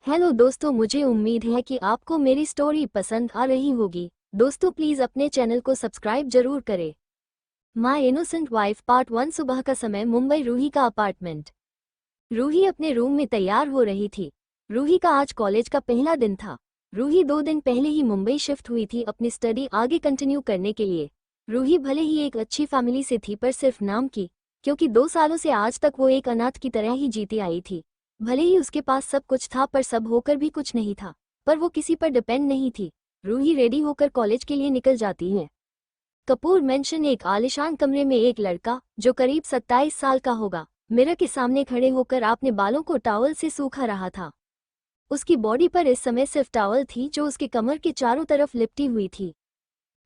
Hello दोस्तों, मुझे उम्मीद है कि आपको मेरी स्टोरी पसंद आ रही होगी। दोस्तों प्लीज अपने चैनल को सब्सक्राइब जरूर करें। My innocent wife part 1। सुबह का समय, मुंबई। रूही का अपार्टमेंट। रूही अपने रूम में तैयार हो रही थी। रूही का आज कॉलेज का पहला दिन था। रूही 2 दिन पहले ही मुंबई शिफ्ट हुई थी अपनी स्टडी आगे कंटिन्यू करने के लिए। रूही भले ही एक अच्छी फैमिली से थी, पर सिर्फ नाम की, क्योंकि 2 सालों से आज तक वो एक अनाथ की तरह ही जीती आई थी। भले ही उसके पास सब कुछ था, पर सब होकर भी कुछ नहीं था। पर वो किसी पर डिपेंड नहीं थी। रूही रेडी होकर कॉलेज के लिए निकल जाती है। कपूर मेंशन। एक आलिशान कमरे में एक लड़का जो करीब 27 साल का होगा, मिरर के सामने खड़े होकर अपने बालों को टॉवल से सूखा रहा था। उसकी बॉडी पर इस समय सिर्फ टॉवल थी जो उसके कमर के चारों तरफ लिपटी हुई थी।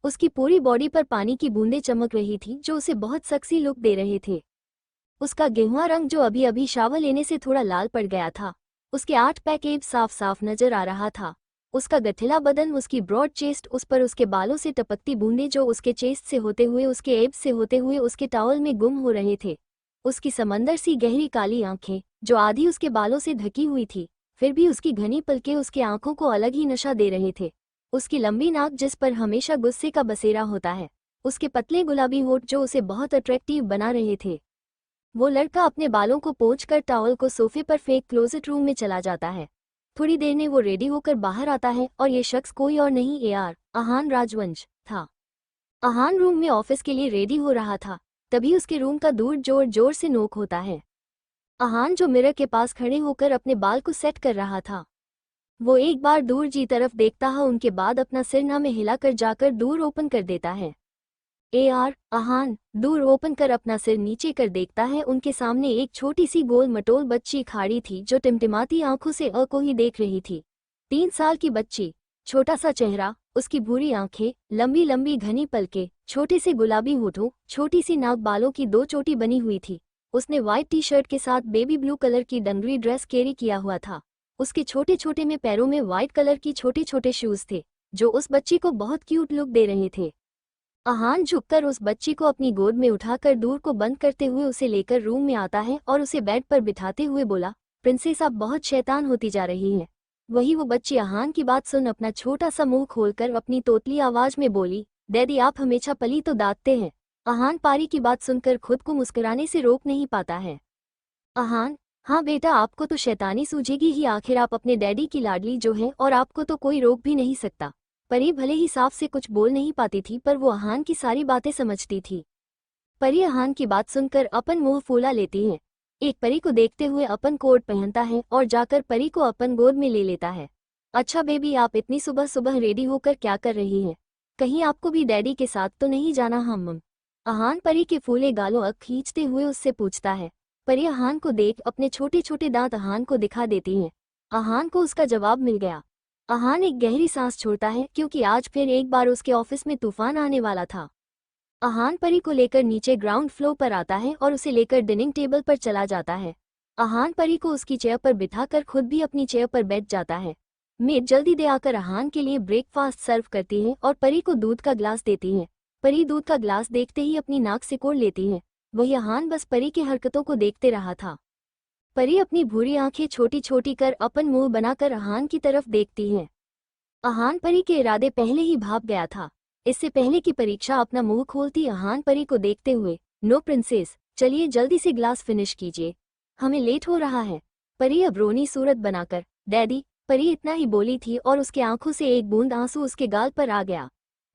उसकी पूरी बॉडी पर पानी की बूंदें चमक रही थी जो उसे बहुत सेक्सी लुक दे रहे थे। उसका गेहुआ रंग जो अभी अभी शावर लेने से थोड़ा लाल पड़ गया था, उसके 8 पैक एब्स साफ साफ नजर आ रहा था। उसका गठिला बदन, उसकी ब्रॉड चेस्ट, उस पर उसके बालों से टपकती बूंदें जो उसके चेस्ट से होते हुए, उसके एब्स से होते हुए उसके टॉवल में गुम हो रहे थे। उसकी समंदर सी गहरी काली आंखें जो आधी उसके बालों से ढकी हुई थी, फिर भी उसकी घनी पलकें उसके आंखों को अलग ही नशा दे रहे थे। उसकी लंबी नाक जिस पर हमेशा गुस्से का बसेरा होता है, उसके पतले गुलाबी होठ जो उसे बहुत अट्रैक्टिव बना रहे थे। वो लड़का अपने बालों को पोंछकर टॉवल को सोफे पर फेंक क्लोजेट रूम में चला जाता है। थोड़ी देर में वो रेडी होकर बाहर आता है और ये शख्स कोई और नहीं, एआर आहान राजवंश था। आहान रूम में ऑफिस के लिए रेडी हो रहा था, तभी उसके रूम का दूर जोर जोर से नोक होता है। आहान जो मिरर के पास खड़े होकर अपने बाल को सेट कर रहा था, वो एक बार दूर जी तरफ देखता है, उनके बाद अपना सिर ना में हिलाकर जाकर दूर ओपन कर देता है। एआर आहान दूर ओपन कर अपना सिर नीचे कर देखता है। उनके सामने एक छोटी सी गोल मटोल बच्ची खड़ी थी जो टिमटिमाती आंखों से को ही देख रही थी। 3 साल की बच्ची, छोटा सा चेहरा, उसकी भूरी आंखें, लंबी लंबी घनी पलकें, छोटे से गुलाबी होठों, छोटी सी नाक, बालों की 2 चोटी बनी हुई थी। उसने व्हाइट टी शर्ट के साथ बेबी ब्लू कलर की डंगरी ड्रेस कैरी किया हुआ था। उसके छोटे छोटे में पैरों में व्हाइट कलर की छोटे छोटे शूज थे जो उस बच्ची को बहुत क्यूट लुक दे रहे थे। आहान झुककर उस बच्ची को अपनी गोद में उठाकर दूर को बंद करते हुए उसे लेकर रूम में आता है और उसे बेड पर बिठाते हुए बोला, प्रिंसेस आप बहुत शैतान होती जा रही हैं। वही वो बच्ची आहान की बात सुन अपना छोटा सा मुंह खोलकर अपनी तोतली आवाज में बोली, डैडी आप हमेशा पली तो दांतते हैं। आहान पारी की बात सुनकर खुद को मुस्कुराने से रोक नहीं पाता है। आहान, हाँ बेटा, आपको तो शैतानी सूझेगी ही, आखिर आप अपने डैडी की लाडली जो है और आपको तो कोई रोक भी नहीं सकता। परी भले ही साफ से कुछ बोल नहीं पाती थी, पर वो आहान की सारी बातें समझती थी। परी आहान की बात सुनकर अपन मुंह फूला लेती है। एक परी को देखते हुए अपन कोट पहनता है और जाकर परी को अपन गोद में ले लेता है। अच्छा बेबी, आप इतनी सुबह सुबह रेडी होकर क्या कर रही हैं? कहीं आपको भी डैडी के साथ तो नहीं जाना? हम आहान परी के फूले गालों अख खींचते हुए उससे पूछता है। परी आहान को देख अपने छोटे छोटे दांत आहान को दिखा देती हैं। आहान को उसका जवाब मिल गया। आहान एक गहरी सांस छोड़ता है, क्योंकि आज फिर एक बार उसके ऑफिस में तूफान आने वाला था। आहान परी को लेकर नीचे ग्राउंड फ्लोर पर आता है और उसे लेकर डिनिंग टेबल पर चला जाता है। आहान परी को उसकी चेयर पर बिठाकर खुद भी अपनी चेयर पर बैठ जाता है। मेड जल्दी दे आकर आहान के लिए ब्रेकफास्ट सर्व करती है और परी को दूध का ग्लास देती है। परी दूध का ग्लास देखते ही अपनी नाक सिकोड़ लेती है। वही आहान बस परी की हरकतों को देखते रहा था। परी अपनी भूरी आंखें छोटी छोटी कर अपन मुंह बनाकर आहान की तरफ देखती है। आहान परी के इरादे पहले ही भाप गया था। इससे पहले की परीक्षा अपना मुंह खोलती आहान परी को देखते हुए, नो प्रिंसेस, चलिए जल्दी से ग्लास फिनिश कीजिए, हमें लेट हो रहा है। परी अब रोनी सूरत बनाकर, डैडी, परी इतना ही बोली थी और उसके आंखों से एक बूंद आंसू उसके गाल पर आ गया।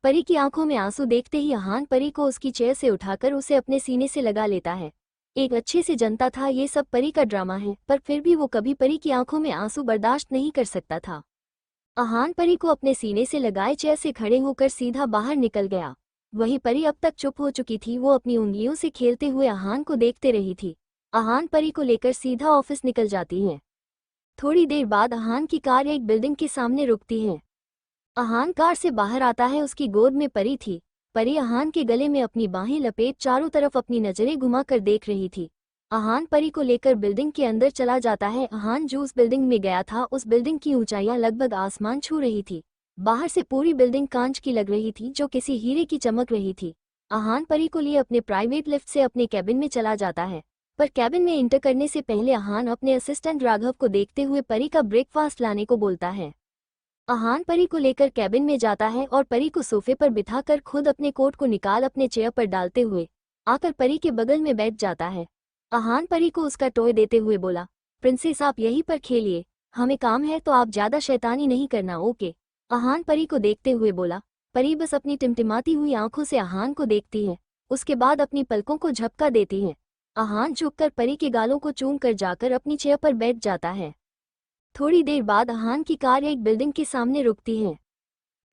परी की आंखों में आंसू देखते ही आहान परी को उसकी चेयर से उठाकर उसे अपने सीने से लगा लेता है। एक अच्छे से जनता था ये सब परी का ड्रामा है, पर फिर भी वो कभी परी की आंखों में आंसू बर्दाश्त नहीं कर सकता था। आहान परी को अपने सीने से लगाए चेयर से खड़े होकर सीधा बाहर निकल गया। वही परी अब तक चुप हो चुकी थी, वो अपनी उंगलियों से खेलते हुए आहान को देखते रही थी। आहान परी को लेकर सीधा ऑफिस निकल जाती है। थोड़ी देर बाद आहान की कार एक बिल्डिंग के सामने रुकती है। आहान कार से बाहर आता है, उसकी गोद में परी थी। परी आहान के गले में अपनी बाहें लपेट चारों तरफ अपनी नजरें घुमाकर देख रही थी। आहान परी को लेकर बिल्डिंग के अंदर चला जाता है। आहान जो उस बिल्डिंग में गया था, उस बिल्डिंग की ऊंचाइयां लगभग आसमान छू रही थी। बाहर से पूरी बिल्डिंग कांच की लग रही थी जो किसी हीरे की चमक रही थी। आहान परी को लिए अपने प्राइवेट लिफ्ट से अपने कैबिन में चला जाता है। पर कैबिन में इंटर करने से पहले अहान अपने असिस्टेंट राघव को देखते हुए परी का ब्रेकफास्ट लाने को बोलता है। अहान परी को लेकर कैबिन में जाता है और परी को सोफे पर बिठाकर खुद अपने कोट को निकाल अपने चेयर पर डालते हुए आकर परी के बगल में बैठ जाता है। अहान परी को उसका टॉय देते हुए बोला, प्रिंसेस आप यहीं पर खेलिए, हमें काम है तो आप ज्यादा शैतानी नहीं करना, ओके। अहान परी को देखते हुए बोला। परी बस अपनी टिमटिमाती हुई आंखों से अहान को देखती है, उसके बाद अपनी पलकों को झपका देती है। अहान झुककर परी के गालों को चूम कर जाकर अपनी चेयर पर बैठ जाता है। थोड़ी देर बाद अहान की कार एक बिल्डिंग के सामने रुकती है।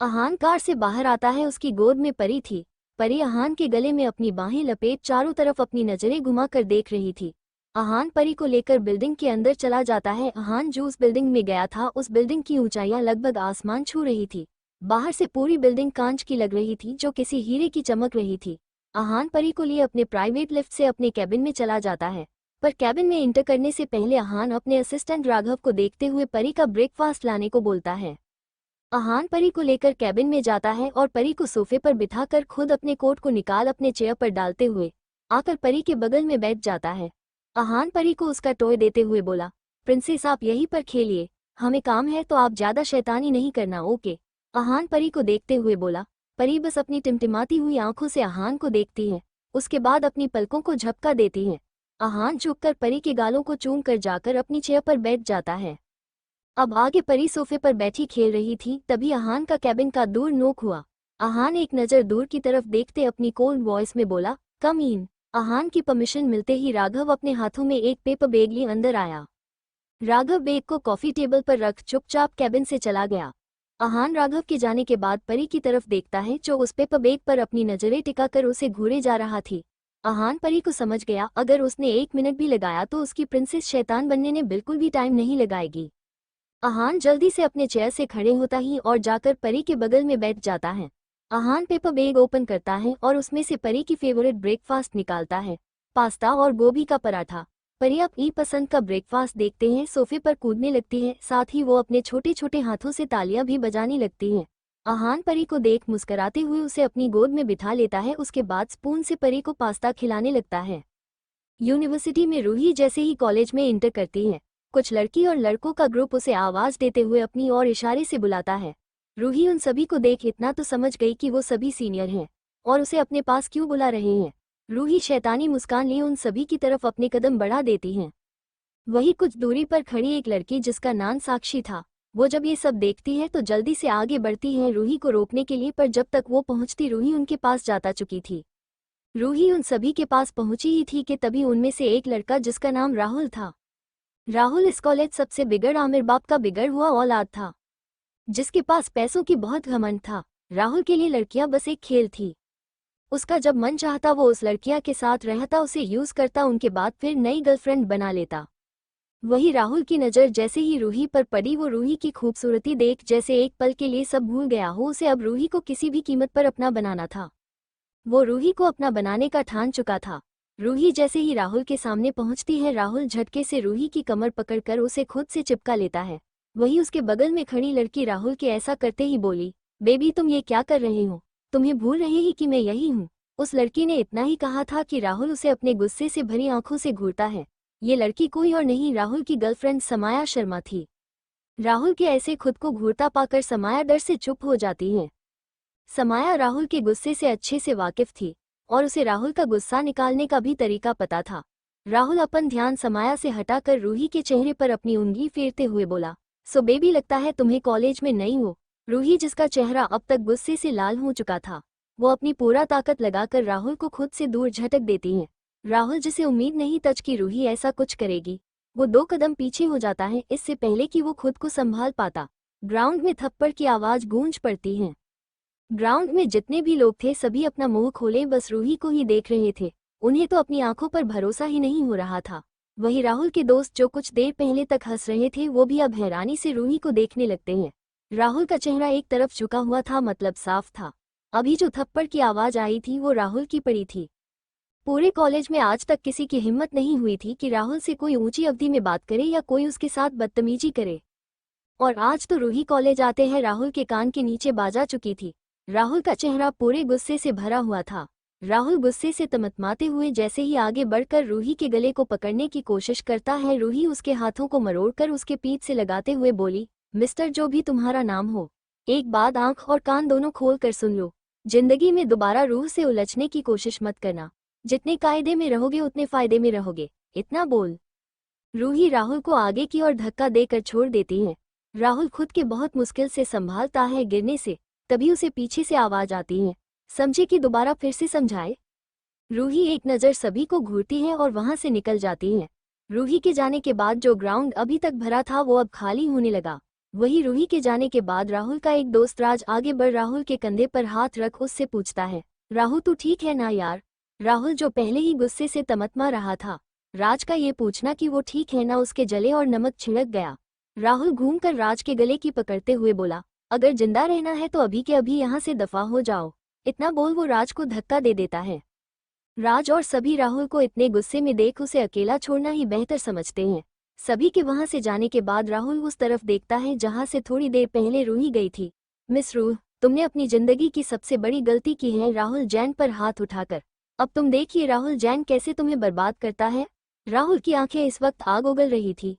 अहान कार से बाहर आता है, उसकी गोद में परी थी। परी अहान के गले में अपनी बाहें लपेट चारों तरफ अपनी नजरें घुमाकर देख रही थी। अहान परी को लेकर बिल्डिंग के अंदर चला जाता है। अहान जो उस बिल्डिंग में गया था उस बिल्डिंग की ऊंचाइयां लगभग आसमान छू रही थी। बाहर से पूरी बिल्डिंग कांच की लग रही थी जो किसी हीरे की चमक रही थी। अहान परी को लिए अपने प्राइवेट लिफ्ट से अपने कैबिन में चला जाता है, पर कैबिन में इंटर करने से पहले अहान अपने असिस्टेंट राघव को देखते हुए परी का ब्रेकफास्ट लाने को बोलता है। अहान परी को लेकर कैबिन में जाता है और परी को सोफे पर बिठाकर खुद अपने कोट को निकाल अपने चेयर पर डालते हुए आकर परी के बगल में बैठ जाता है। अहान परी को उसका टॉय देते हुए बोला, प्रिंसेस आप यहीं पर खेलिए, हमें काम है तो आप ज्यादा शैतानी नहीं करना, ओके। अहान परी को देखते हुए बोला। परी बस अपनी टिमटिमाती हुई आंखों से अहान को देखती है, उसके बाद अपनी पलकों को झपका देती है। अहान झुककर परी के गालों को चूम कर जाकर अपनी चेयर पर बैठ जाता है। अब आगे परी सोफे पर बैठी खेल रही थी, तभी अहान का कैबिन का दूर नोक हुआ। अहान एक नज़र दूर की तरफ देखते अपनी कोल्ड वॉइस में बोला, कम इन। अहान की परमिशन मिलते ही राघव अपने हाथों में एक पेपर बैग लिए अंदर आया। राघव बैग को कॉफी टेबल पर रख चुपचाप कैबिन से चला गया। अहान राघव के जाने के बाद परी की तरफ देखता है जो उस पेपर बैग पर अपनी नजरें टिकाकर उसे घूरे जा रहा थी। अहान परी को समझ गया अगर उसने 1 मिनट भी लगाया तो उसकी प्रिंसेस शैतान बनने ने बिल्कुल भी टाइम नहीं लगाएगी। अहान जल्दी से अपने चेयर से खड़े होता ही और जाकर परी के बगल में बैठ जाता है। अहान पेपर बैग ओपन करता है और उसमें से परी की फेवरेट ब्रेकफास्ट निकालता है, पास्ता और गोभी का पराठा। परी अपनी पसंद का ब्रेकफास्ट देखते हैं सोफे पर कूदने लगती है, साथ ही वो अपने छोटे छोटे हाथों से तालियां भी बजाने लगती हैं। अहान परी को देख मुस्कराते हुए उसे अपनी गोद में बिठा लेता है, उसके बाद स्पून से परी को पास्ता खिलाने लगता है। यूनिवर्सिटी में रूही जैसे ही कॉलेज में इंटर करती है, कुछ लड़की और लड़कों का ग्रुप उसे आवाज देते हुए अपनी ओर इशारे से बुलाता है। रूही उन सभी को देख इतना तो समझ गई कि वो सभी सीनियर हैं और उसे अपने पास क्यों बुला रहे हैं। रूही शैतानी मुस्कान लिए उन सभी की तरफ अपने कदम बढ़ा देती हैं। वही कुछ दूरी पर खड़ी एक लड़की जिसका नाम साक्षी था, वो जब ये सब देखती है तो जल्दी से आगे बढ़ती है रूही को रोकने के लिए, पर जब तक वो पहुंचती रूही उनके पास जाता चुकी थी। रूही उन सभी के पास पहुंची ही थी कि तभी उनमें से एक लड़का जिसका नाम राहुल था। राहुल इस कॉलेज सबसे बिगड़ आमिर बाप का बिगड़ हुआ औलाद था, जिसके पास पैसों की बहुत घमंड था। राहुल के लिए लड़कियां बस एक खेल थी। उसका जब मन चाहता वो उस लड़कियां के साथ रहता, उसे यूज करता, उनके बाद फिर नई गर्लफ्रेंड बना लेता। वही राहुल की नज़र जैसे ही रूही पर पड़ी, वो रूही की खूबसूरती देख जैसे एक पल के लिए सब भूल गया हो। उसे अब रूही को किसी भी कीमत पर अपना बनाना था। वो रूही को अपना बनाने का ठान चुका था। रूही जैसे ही राहुल के सामने पहुंचती है, राहुल झटके से रूही की कमर पकड़कर उसे खुद से चिपका लेता है। वही उसके बगल में खड़ी लड़की राहुल के ऐसा करते ही बोली, बेबी तुम ये क्या कर रहे हो, तुम्हें भूल रहे ही कि मैं यही हूँ। उस लड़की ने इतना ही कहा था कि राहुल उसे अपने गुस्से से भरी आंखों से घूरता है। ये लड़की कोई और नहीं, राहुल की गर्लफ्रेंड समाया शर्मा थी। राहुल के ऐसे खुद को घूरता पाकर समाया डर से चुप हो जाती है। समाया राहुल के गुस्से से अच्छे से वाकिफ थी और उसे राहुल का गुस्सा निकालने का भी तरीका पता था। राहुल अपन ध्यान समाया से हटाकर रूही के चेहरे पर अपनी उंगली फेरते हुए बोला, सो बेबी लगता है तुम्हें कॉलेज में नई हो। रूही जिसका चेहरा अब तक गुस्से से लाल हो चुका था, वो अपनी पूरा ताकत लगाकर राहुल को खुद से दूर झटक देती है। राहुल जिसे उम्मीद नहीं तच कि रूही ऐसा कुछ करेगी, वो 2 कदम पीछे हो जाता है इससे पहले कि वो खुद को संभाल पाता। ग्राउंड में थप्पड़ की आवाज गूंज पड़ती है। ग्राउंड में जितने भी लोग थे सभी अपना मुंह खोले बस रूही को ही देख रहे थे। उन्हें तो अपनी आंखों पर भरोसा ही नहीं हो रहा था। वही राहुल के दोस्त जो कुछ देर पहले तक हंस रहे थे वो भी अब हैरानी से रूही को देखने लगते हैं। राहुल का चेहरा एक तरफ झुका हुआ था, मतलब साफ था। अभी जो थप्पड़ की आवाज आई थी वो राहुल की पड़ी थी। पूरे कॉलेज में आज तक किसी की हिम्मत नहीं हुई थी कि राहुल से कोई ऊंची अवधि में बात करे या कोई उसके साथ बदतमीजी करे, और आज तो रूही कॉलेज आते हैं राहुल के कान के नीचे बाजा चुकी थी। राहुल का चेहरा पूरे गुस्से से भरा हुआ था। राहुल गुस्से से तमतमाते हुए जैसे ही आगे बढ़कर रूही के गले को पकड़ने की कोशिश करता है, रूही उसके हाथों को मरोड़कर उसके पीठ से लगाते हुए बोली, मिस्टर जो भी तुम्हारा नाम हो, एक बात आंख और कान दोनों खोल कर सुन लो। जिंदगी में दोबारा रूह से उलझने की कोशिश मत करना। जितने कायदे में रहोगे उतने फायदे में रहोगे। इतना बोल रूही राहुल को आगे की ओर धक्का देकर छोड़ देती है। राहुल खुद के बहुत मुश्किल से संभालता है गिरने से, तभी उसे पीछे से आवाज आती है, समझे कि दोबारा फिर से समझाए। रूही एक नज़र सभी को घूरती है और वहां से निकल जाती है। रूही के जाने के बाद जो ग्राउंड अभी तक भरा था वो अब खाली होने लगा। वही रूही के जाने के बाद राहुल का एक दोस्त राज आगे बढ़ राहुल के कंधे पर हाथ रख उससे पूछता है, राहुल तू ठीक है ना यार। राहुल जो पहले ही गुस्से से तमतमा रहा था, राज का ये पूछना कि वो ठीक है ना उसके जले और नमक छिड़क गया। राहुल घूमकर राज के गले की पकड़ते हुए बोला, अगर जिंदा रहना है तो अभी के अभी यहाँ से दफा हो जाओ। इतना बोल वो राज को धक्का दे देता है। राज और सभी राहुल को इतने गुस्से में देख उसे अकेला छोड़ना ही बेहतर समझते हैं। सभी के वहां से जाने के बाद राहुल उस तरफ देखता है जहां से थोड़ी देर पहले रूही गई थी। मिस रूह, तुमने अपनी जिंदगी की सबसे बड़ी गलती की है। राहुल जैन पर हाथ उठाकर, अब तुम देखिए राहुल जैन कैसे तुम्हें बर्बाद करता है। राहुल की आंखें इस वक्त आग उगल रही थी।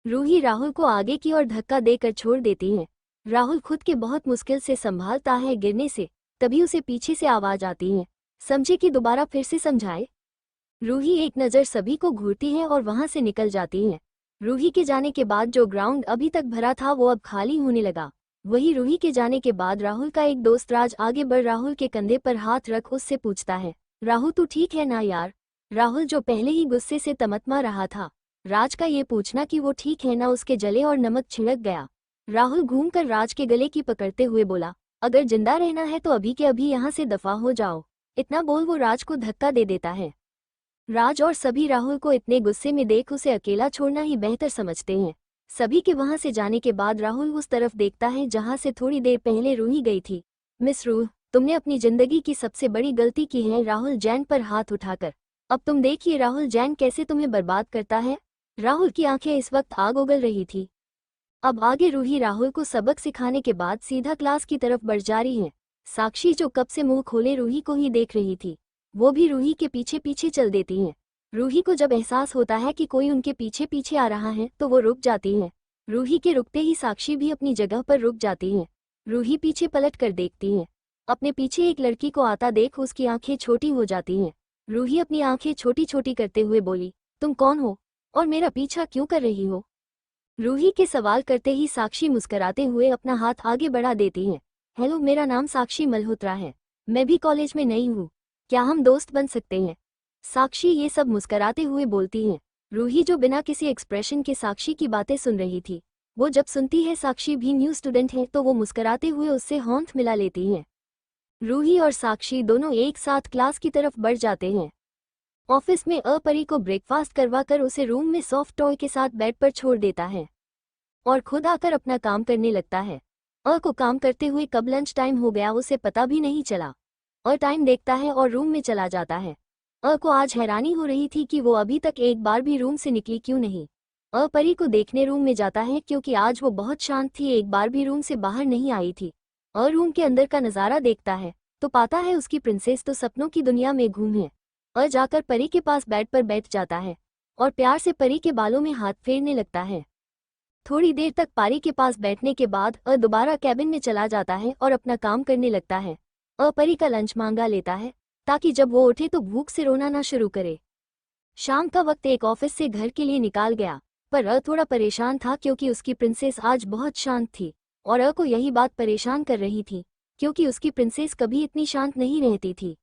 रूही राहुल को आगे की ओर धक्का देकर छोड़ देती है। राहुल खुद के बहुत मुश्किल से संभालता है गिरने से, तभी उसे पीछे से आवाज आती है, समझे कि दोबारा फिर से समझाए। रूही एक नज़र सभी को घूरती है और वहां से निकल जाती है। रूही के जाने के बाद जो ग्राउंड अभी तक भरा था वो अब खाली होने लगा। वही रूही के जाने के बाद राहुल का एक दोस्त राज आगे बढ़ राहुल के कंधे पर हाथ रख उससे पूछता है, राहुल तू ठीक है ना यार। राहुल जो पहले ही गुस्से से तमतमा रहा था, राज का ये पूछना कि वो ठीक है ना उसके जले और नमक छिड़क गया। राहुल घूमकर राज के गले की पकड़ते हुए बोला, अगर जिंदा रहना है तो अभी के अभी यहाँ से दफा हो जाओ। इतना बोल वो राज को धक्का दे देता है। राज और सभी राहुल को इतने गुस्से में देख उसे अकेला छोड़ना ही बेहतर समझते हैं। सभी के वहां से जाने के बाद राहुल उस तरफ देखता है जहां से थोड़ी देर पहले रूही गई थी। मिस रूह, तुमने अपनी जिंदगी की सबसे बड़ी गलती की है। राहुल जैन पर हाथ उठाकर, अब तुम देखिए राहुल जैन कैसे तुम्हें बर्बाद करता है। राहुल की आंखें इस वक्त आग उगल रही थी। अब आगे रूही राहुल को सबक सिखाने के बाद सीधा क्लास की तरफ बढ़ जा रही है। साक्षी जो कब से मुंह खोले रूही को ही देख रही थी, वो भी रूही के पीछे पीछे चल देती हैं। रूही को जब एहसास होता है कि कोई उनके पीछे पीछे आ रहा है तो वो रुक जाती हैं। रूही के रुकते ही साक्षी भी अपनी जगह पर रुक जाती हैं। रूही पीछे पलट कर देखती हैं। अपने पीछे एक लड़की को आता देख उसकी आंखें छोटी हो जाती हैं। रूही अपनी आंखें छोटी छोटी करते हुए बोली, तुम कौन हो और मेरा पीछा क्यों कर रही हो। रूही के सवाल करते ही साक्षी मुस्कराते हुए अपना हाथ आगे बढ़ा देती हैं। हेलो, मेरा नाम साक्षी मल्होत्रा है। मैं भी कॉलेज में नई हूँ। क्या हम दोस्त बन सकते हैं। साक्षी ये सब मुस्कराते हुए बोलती हैं। रूही जो बिना किसी एक्सप्रेशन के साक्षी की बातें सुन रही थी, वो जब सुनती है साक्षी भी न्यू स्टूडेंट है तो वो मुस्कराते हुए उससे होंठ मिला लेती हैं। रूही और साक्षी दोनों एक साथ क्लास की तरफ बढ़ जाते हैं। ऑफिस में अपरी को ब्रेकफास्ट करवाकर उसे रूम में सॉफ्ट टॉय के साथ बेड पर छोड़ देता है और खुद आकर अपना काम करने लगता है। को काम करते हुए कब लंच टाइम हो गया उसे पता भी नहीं चला। टाइम देखता है और रूम में चला जाता है। को आज हैरानी हो रही थी कि वो अभी तक एक बार भी रूम से निकली क्यों नहीं। परी को देखने रूम में जाता है क्योंकि आज वो बहुत शांत थी, एक बार भी रूम से बाहर नहीं आई थी। रूम के अंदर का नज़ारा देखता है तो पाता है उसकी प्रिंसेस तो सपनों की दुनिया में गुम है। जाकर परी के पास बेड पर बैठ जाता है और प्यार से परी के बालों में हाथ फेरने लगता है। थोड़ी देर तक परी के पास बैठने के बाद दोबारा कैबिन में चला जाता है और अपना काम करने लगता है। परी का लंच मांगा लेता है ताकि जब वो उठे तो भूख से रोना ना शुरू करे। शाम का वक्त एक ऑफिस से घर के लिए निकाल गया, पर थोड़ा परेशान था क्योंकि उसकी प्रिंसेस आज बहुत शांत थी और को यही बात परेशान कर रही थी क्योंकि उसकी प्रिंसेस कभी इतनी शांत नहीं रहती थी।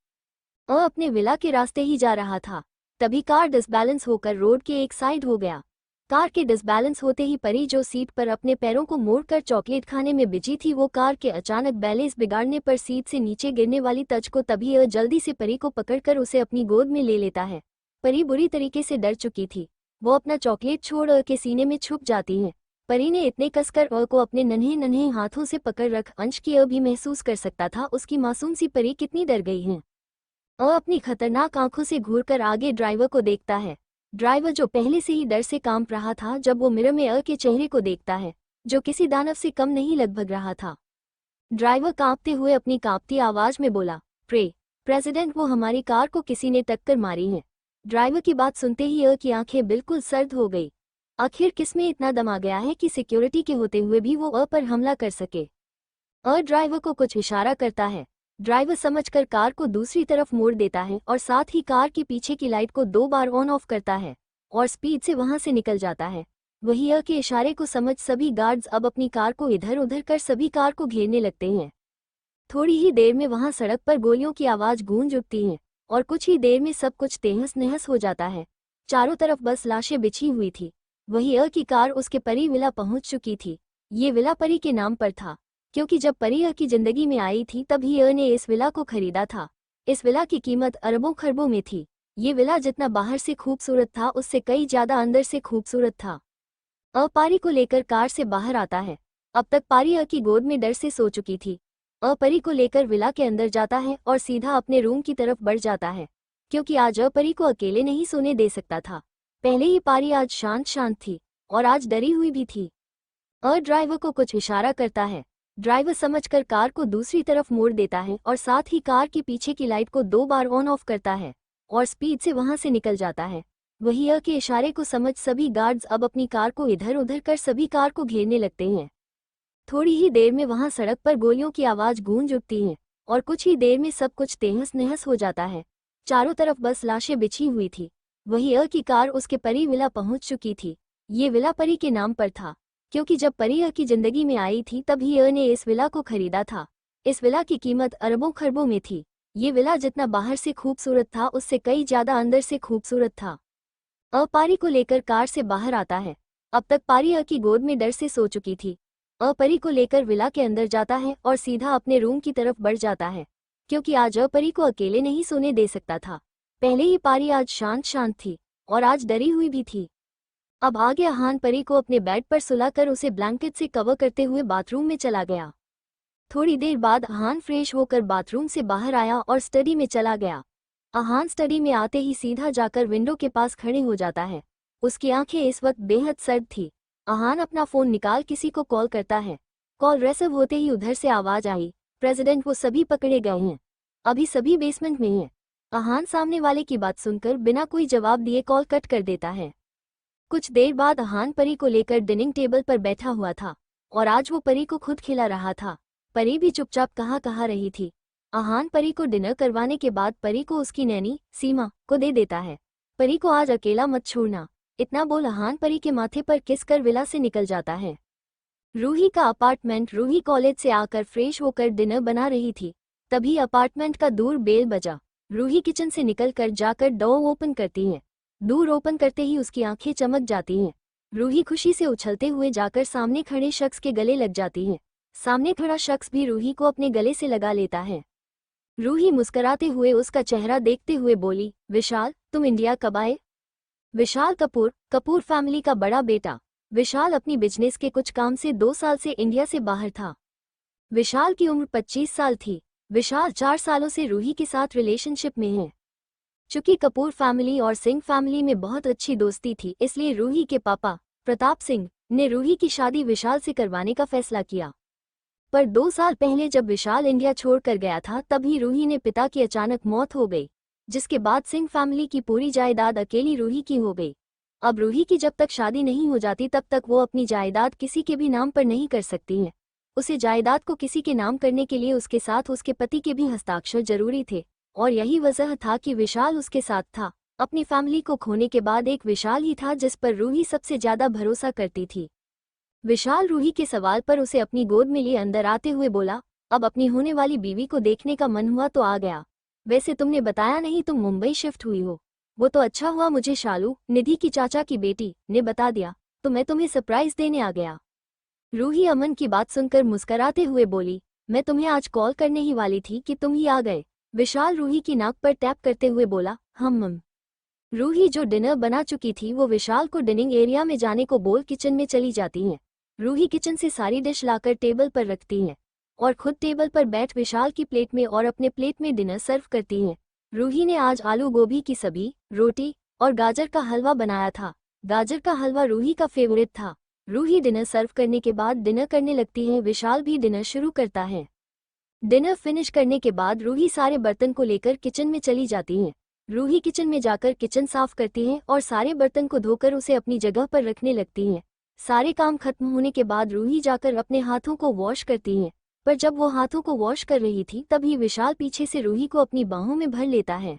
अपने विला के रास्ते ही जा रहा था, तभी कार डिसबैलेंस होकर रोड के एक साइड हो गया। कार के डिसबैलेंस होते ही परी जो सीट पर अपने पैरों को मोड़कर चॉकलेट खाने में बिजी थी, वो कार के अचानक बैलेंस बिगाड़ने पर सीट से नीचे गिरने वाली तज को तभी जल्दी से परी को पकड़कर उसे अपनी गोद में ले लेता है। परी बुरी तरीके से डर चुकी थी, वो अपना चॉकलेट छोड़ के सीने में छुप जाती है। परी ने इतने कसकर को अपने नन्हे नन्हे हाथों से पकड़ रख अंश की भी महसूस कर सकता था उसकी मासूम सी परी कितनी डर गई है। अपनी खतरनाक आंखों से घूरकर आगे ड्राइवर को देखता है। ड्राइवर जो पहले से ही डर से कांप रहा था जब वो मिरर में के चेहरे को देखता है जो किसी दानव से कम नहीं लगभग रहा था। ड्राइवर कांपते हुए अपनी कांपती आवाज में बोला, प्रे प्रेसिडेंट, वो हमारी कार को किसी ने टक्कर मारी है। ड्राइवर की बात सुनते ही की आंखें बिल्कुल सर्द हो गई। आखिर किसमें इतना दम आ गया है कि सिक्योरिटी के होते हुए भी वो पर हमला कर सके। ड्राइवर को कुछ इशारा करता है। ड्राइवर समझकर कार को दूसरी तरफ मोड़ देता है और साथ ही कार के पीछे की लाइट को 2 बार ऑन ऑफ करता है और स्पीड से वहां से निकल जाता है। वही के इशारे को समझ सभी गार्ड्स अब अपनी कार को इधर उधर कर सभी कार को घेरने लगते हैं। थोड़ी ही देर में वहां सड़क पर गोलियों की आवाज गूंज उठती है और कुछ ही देर में सब कुछ तहस नहस हो जाता है। चारों तरफ बस लाशें बिछी हुई थी। वही की कार उसके परी विला पहुंच चुकी थी। ये विला परी के नाम पर था, क्योंकि जब परी की जिंदगी में आई थी तभी ने इस विला को खरीदा था। इस विला की कीमत अरबों खरबों में थी। ये विला जितना बाहर से खूबसूरत था उससे कई ज्यादा अंदर से खूबसूरत था। पारी को लेकर कार से बाहर आता है। अब तक पारी की गोद में डर से सो चुकी थी। परी को लेकर विला के अंदर जाता है और सीधा अपने रूम की तरफ बढ़ जाता है, क्योंकि आज परी को अकेले नहीं सोने दे सकता था। पहले ही पारी आज शांत शांत थी और आज डरी हुई भी थी। ड्राइवर को कुछ इशारा करता है। ड्राइवर समझकर कार को दूसरी तरफ मोड़ देता है और साथ ही कार के पीछे की लाइट को 2 बार ऑन ऑफ करता है और स्पीड से वहां से निकल जाता है। वही के इशारे को समझ सभी गार्ड्स अब अपनी कार को इधर उधर कर सभी कार को घेरने लगते हैं। थोड़ी ही देर में वहां सड़क पर गोलियों की आवाज गूंज उठती है और कुछ ही देर में सब कुछ तहस नहस हो जाता है। चारों तरफ बस लाशें बिछी हुई थी। वही की कार उसके परी विला पहुंच चुकी थी। ये विला परी के नाम पर था, क्योंकि जब परी की जिंदगी में आई थी तभी ने इस विला को खरीदा था। इस विला की कीमत अरबों खरबों में थी। ये विला जितना बाहर से खूबसूरत था उससे कई ज्यादा अंदर से खूबसूरत था। पारी को लेकर कार से बाहर आता है। अब तक पारी की गोद में डर से सो चुकी थी। परी को लेकर विला के अंदर जाता है और सीधा अपने रूम की तरफ बढ़ जाता है, क्योंकि आज परी को अकेले नहीं सोने दे सकता था। पहले ही पारी आज शांत शांत थी और आज डरी हुई भी थी। अब आ गया हान परी को अपने बेड पर सुलाकर उसे ब्लैंकेट से कवर करते हुए बाथरूम में चला गया। थोड़ी देर बाद हान फ्रेश होकर बाथरूम से बाहर आया और स्टडी में चला गया। हान स्टडी में आते ही सीधा जाकर विंडो के पास खड़े हो जाता है। उसकी आंखें इस वक्त बेहद सर्द थी। हान अपना फोन निकाल किसी को कॉल करता है। कॉल रिसीव होते ही उधर से आवाज आई, प्रेसिडेंट, वो सभी पकड़े गए हैं, अभी सभी बेसमेंट में हैं। हान सामने वाले की बात सुनकर बिना कोई जवाब दिए कॉल कट कर देता है। कुछ देर बाद हान परी को लेकर डिनिंग टेबल पर बैठा हुआ था और आज वो परी को खुद खिला रहा था। परी भी चुपचाप कहाँ रही थी। हान परी को डिनर करवाने के बाद परी को उसकी नैनी सीमा को दे देता है। परी को आज अकेला मत छोड़ना, इतना बोल हान परी के माथे पर किस कर विला से निकल जाता है। रूही का अपार्टमेंट। रूही कॉलेज से आकर फ्रेश होकर डिनर बना रही थी, तभी अपार्टमेंट का दूर बेल बजा। रूही किचन से निकलकर जाकर डोर ओपन करती है। डोर ओपन करते ही उसकी आंखें चमक जाती हैं। रूही खुशी से उछलते हुए जाकर सामने खड़े शख्स के गले लग जाती है। सामने खड़ा शख्स भी रूही को अपने गले से लगा लेता है। रूही मुस्कुराते हुए उसका चेहरा देखते हुए बोली, विशाल, तुम इंडिया कब आए? विशाल कपूर, कपूर फैमिली का बड़ा बेटा। विशाल अपनी बिजनेस के कुछ काम से 2 साल से इंडिया से बाहर था। विशाल की उम्र 25 साल थी। विशाल 4 सालों से रूही के साथ रिलेशनशिप में है। चूंकि कपूर फैमिली और सिंह फैमिली में बहुत अच्छी दोस्ती थी, इसलिए रूही के पापा प्रताप सिंह ने रूही की शादी विशाल से करवाने का फैसला किया। पर 2 साल पहले जब विशाल इंडिया छोड़कर गया था तभी रूही ने पिता की अचानक मौत हो गई, जिसके बाद सिंह फैमिली की पूरी जायदाद अकेली रूही की हो गई। अब रूही की जब तक शादी नहीं हो जाती तब तक वो अपनी जायदाद किसी के भी नाम पर नहीं कर सकती है। उसे जायदाद को किसी के नाम करने के लिए उसके साथ उसके पति के भी हस्ताक्षर जरूरी थे, और यही वजह था कि विशाल उसके साथ था। अपनी फैमिली को खोने के बाद एक विशाल ही था जिस पर रूही सबसे ज्यादा भरोसा करती थी। विशाल रूही के सवाल पर उसे अपनी गोद में लिए अंदर आते हुए बोला, अब अपनी होने वाली बीवी को देखने का मन हुआ तो आ गया। वैसे तुमने बताया नहीं तुम मुंबई शिफ्ट हुई हो। वो तो अच्छा हुआ, मुझे शालू, निधि की चाचा की बेटी, ने बता दिया, तो मैं तुम्हें सरप्राइज देने आ गया। रूही अमन की बात सुनकर मुस्कराते हुए बोली, मैं तुम्हें आज कॉल करने ही वाली थी कि तुम ही आ गए। विशाल रूही की नाक पर टैप करते हुए बोला, हम। रूही जो डिनर बना चुकी थी वो विशाल को डिनिंग एरिया में जाने को बोल किचन में चली जाती हैं। रूही किचन से सारी डिश लाकर टेबल पर रखती हैं और खुद टेबल पर बैठ विशाल की प्लेट में और अपने प्लेट में डिनर सर्व करती हैं। रूही ने आज आलू गोभी की सब्जी, रोटी और गाजर का हलवा बनाया था। गाजर का हलवा रूही का फेवरेट था। रूही डिनर सर्व करने के बाद डिनर करने लगती है। विशाल भी डिनर शुरू करता है। डिनर फिनिश करने के बाद रूही सारे बर्तन को लेकर किचन में चली जाती हैं। रूही किचन में जाकर किचन साफ करती हैं और सारे बर्तन को धोकर उसे अपनी जगह पर रखने लगती हैं। सारे काम खत्म होने के बाद रूही जाकर अपने हाथों को वॉश करती हैं, पर जब वो हाथों को वॉश कर रही थी तभी विशाल पीछे से रूही को अपनी बाहों में भर लेता है।